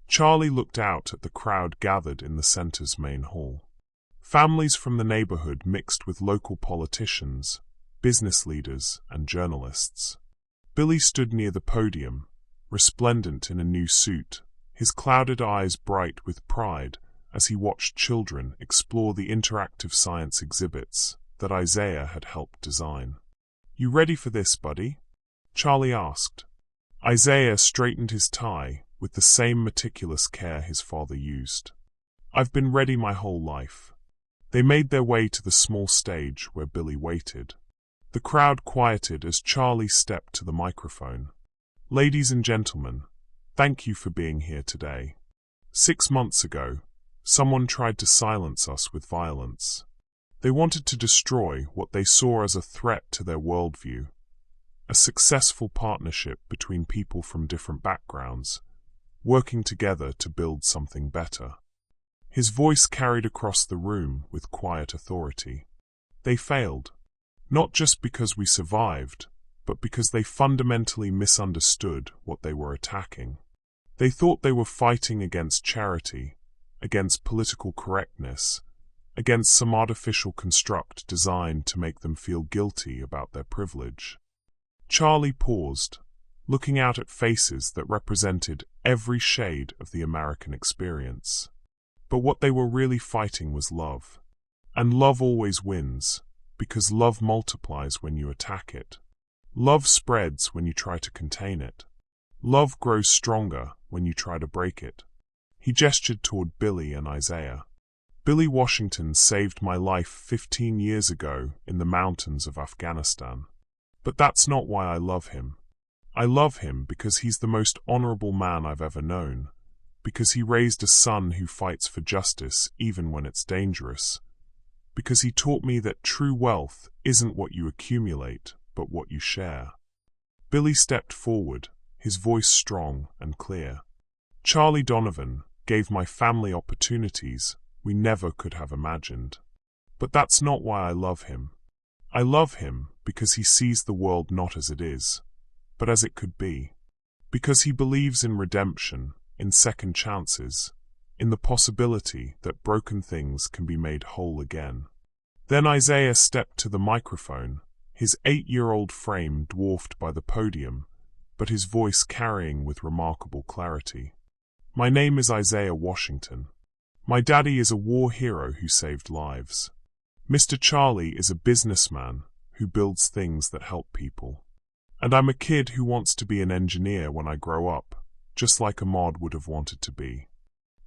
Charlie looked out at the crowd gathered in the center's main hall. Families from the neighborhood mixed with local politicians, business leaders, and journalists. Billy stood near the podium, resplendent in a new suit, his clouded eyes bright with pride as he watched children explore the interactive science exhibits that Isaiah had helped design. "You ready for this, buddy?" Charlie asked. Isaiah straightened his tie with the same meticulous care his father used. "I've been ready my whole life." They made their way to the small stage where Billy waited. The crowd quieted as Charlie stepped to the microphone. Ladies and gentlemen, thank you for being here today. 6 months ago, someone tried to silence us with violence. They wanted to destroy what they saw as a threat to their worldview, a successful partnership between people from different backgrounds, working together to build something better. His voice carried across the room with quiet authority. They failed, not just because we survived, but because they fundamentally misunderstood what they were attacking. They thought they were fighting against charity, against political correctness, against some artificial construct designed to make them feel guilty about their privilege. Charlie paused, looking out at faces that represented every shade of the American experience. But what they were really fighting was love. And love always wins, because love multiplies when you attack it. Love spreads when you try to contain it. Love grows stronger when you try to break it. He gestured toward Billy and Isaiah. Billy Washington saved my life 15 years ago in the mountains of Afghanistan. But that's not why I love him. I love him because he's the most honorable man I've ever known, because he raised a son who fights for justice even when it's dangerous, because he taught me that true wealth isn't what you accumulate, but what you share. Billy stepped forward, his voice strong and clear. Charlie Donovan gave my family opportunities we never could have imagined. But that's not why I love him. I love him because he sees the world not as it is, but as it could be. Because he believes in redemption, in second chances, in the possibility that broken things can be made whole again. Then Isaiah stepped to the microphone, his 8-year-old frame dwarfed by the podium, but his voice carrying with remarkable clarity. My name is Isaiah Washington. My daddy is a war hero who saved lives. Mr. Charlie is a businessman who builds things that help people. And I'm a kid who wants to be an engineer when I grow up, just like Ahmad would have wanted to be.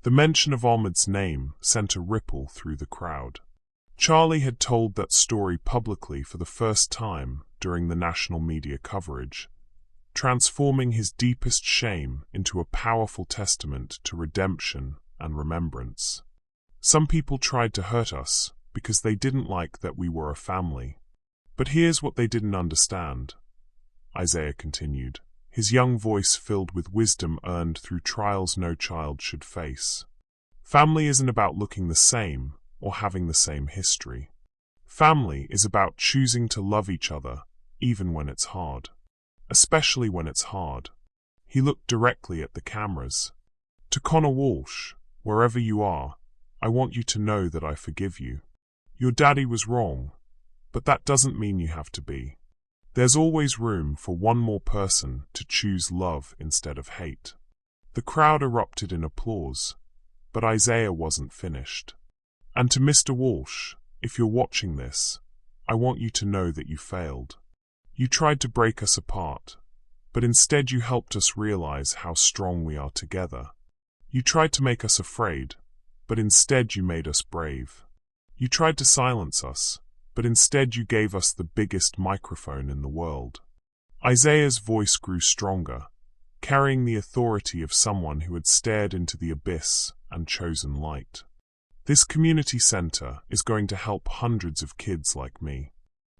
The mention of Ahmad's name sent a ripple through the crowd. Charlie had told that story publicly for the first time during the national media coverage, transforming his deepest shame into a powerful testament to redemption and remembrance. Some people tried to hurt us because they didn't like that we were a family. But here's what they didn't understand, Isaiah continued, his young voice filled with wisdom earned through trials no child should face. Family isn't about looking the same or having the same history. Family is about choosing to love each other even when it's hard. Especially when it's hard. He looked directly at the cameras. To Connor Walsh, wherever you are, I want you to know that I forgive you. Your daddy was wrong, but that doesn't mean you have to be. There's always room for one more person to choose love instead of hate. The crowd erupted in applause, but Isaiah wasn't finished. And to Mr. Walsh, if you're watching this, I want you to know that you failed. You tried to break us apart, but instead you helped us realize how strong we are together. You tried to make us afraid, but instead you made us brave. You tried to silence us, but instead you gave us the biggest microphone in the world. Isaiah's voice grew stronger, carrying the authority of someone who had stared into the abyss and chosen light. This community center is going to help hundreds of kids like me.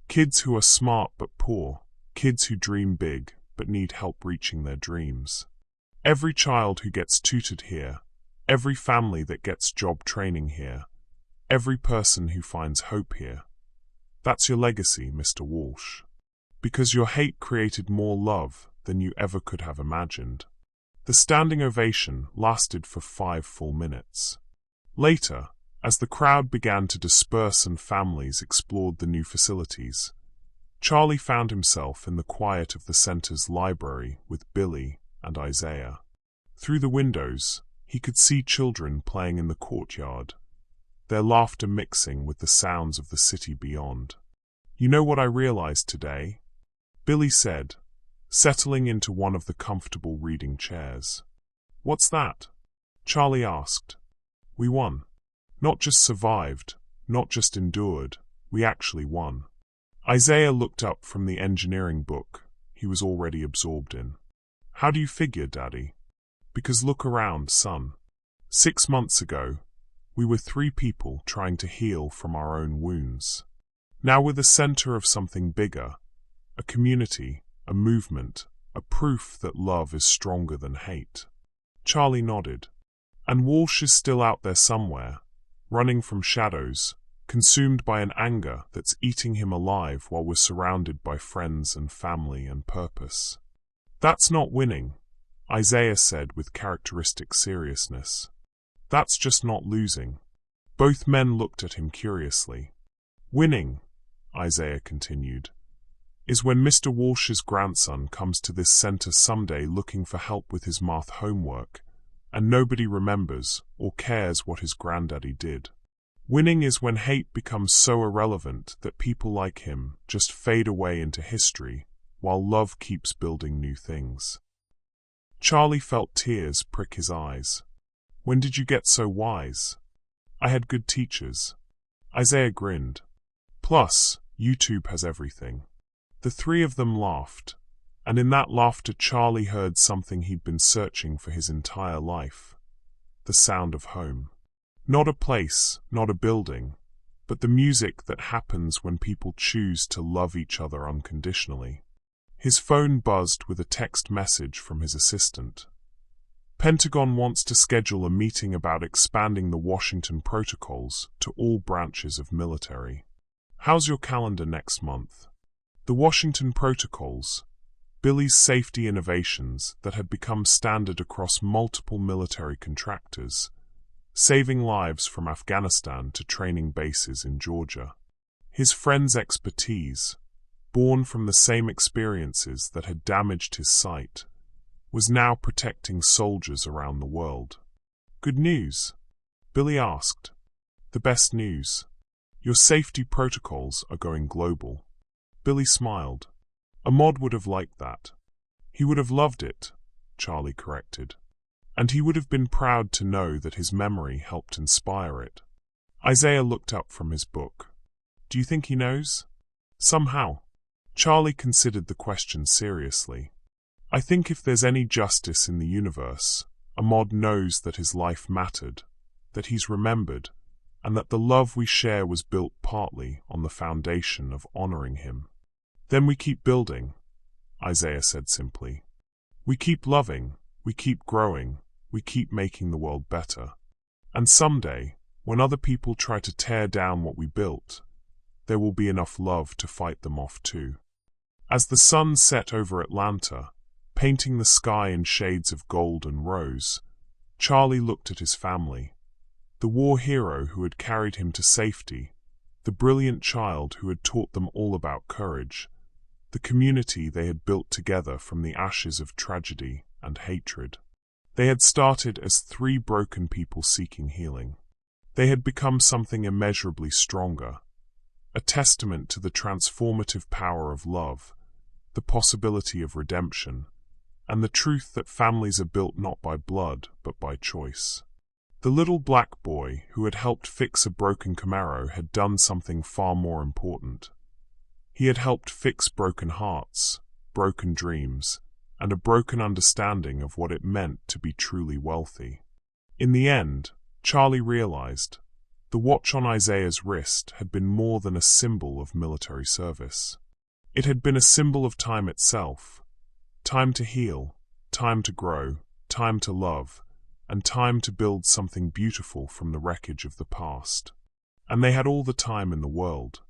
Kids who are smart but poor, kids who dream big but need help reaching their dreams. Every child who gets tutored here, every family that gets job training here, every person who finds hope here. That's your legacy, Mr. Walsh. Because your hate created more love than you ever could have imagined. The standing ovation lasted for 5 full minutes. Later, as the crowd began to disperse and families explored the new facilities, Charlie found himself in the quiet of the center's library with Billy and Isaiah. Through the windows, he could see children playing in the courtyard, their laughter mixing with the sounds of the city beyond. You know what I realized today? Billy said, settling into one of the comfortable reading chairs. What's that? Charlie asked. We won. Not just survived, not just endured, we actually won. Isaiah looked up from the engineering book he was already absorbed in. How do you figure, Daddy? Because look around, son. 6 months ago, we were 3 people trying to heal from our own wounds. Now we're the center of something bigger, a community, a movement, a proof that love is stronger than hate. Charlie nodded. And Walsh is still out there somewhere, running from shadows, consumed by an anger that's eating him alive while we're surrounded by friends and family and purpose. That's not winning, Isaiah said with characteristic seriousness. That's just not losing. Both men looked at him curiously. Winning, Isaiah continued, is when Mr. Walsh's grandson comes to this center someday looking for help with his math homework, and nobody remembers or cares what his granddaddy did. Winning is when hate becomes so irrelevant that people like him just fade away into history, while love keeps building new things. Charlie felt tears prick his eyes. When did you get so wise? I had good teachers. Isaiah grinned. Plus, YouTube has everything. The 3 of them laughed, and in that laughter Charlie heard something he'd been searching for his entire life. The sound of home. Not a place, not a building, but the music that happens when people choose to love each other unconditionally. His phone buzzed with a text message from his assistant. Pentagon wants to schedule a meeting about expanding the Washington protocols to all branches of military. How's your calendar next month? The Washington protocols, Billy's safety innovations that had become standard across multiple military contractors, saving lives from Afghanistan to training bases in Georgia. His friend's expertise, born from the same experiences that had damaged his sight, was now protecting soldiers around the world. Good news? Billy asked. The best news. Your safety protocols are going global. Billy smiled. Ahmad would have liked that. He would have loved it, Charlie corrected. And he would have been proud to know that his memory helped inspire it. Isaiah looked up from his book. Do you think he knows? Somehow. Charlie considered the question seriously. I think if there's any justice in the universe, Ahmad knows that his life mattered, that he's remembered, and that the love we share was built partly on the foundation of honoring him. Then we keep building, Isaiah said simply. We keep loving, we keep growing, we keep making the world better. And someday, when other people try to tear down what we built, there will be enough love to fight them off too. As the sun set over Atlanta, painting the sky in shades of gold and rose, Charlie looked at his family. The war hero who had carried him to safety, the brilliant child who had taught them all about courage, the community they had built together from the ashes of tragedy and hatred. They had started as 3 broken people seeking healing. They had become something immeasurably stronger, a testament to the transformative power of love, the possibility of redemption, and the truth that families are built not by blood but by choice. The little black boy who had helped fix a broken Camaro had done something far more important. He had helped fix broken hearts, broken dreams, and a broken understanding of what it meant to be truly wealthy. In the end, Charlie realized, the watch on Isaiah's wrist had been more than a symbol of military service. It had been a symbol of time itself. Time to heal, time to grow, time to love, and time to build something beautiful from the wreckage of the past. And they had all the time in the world.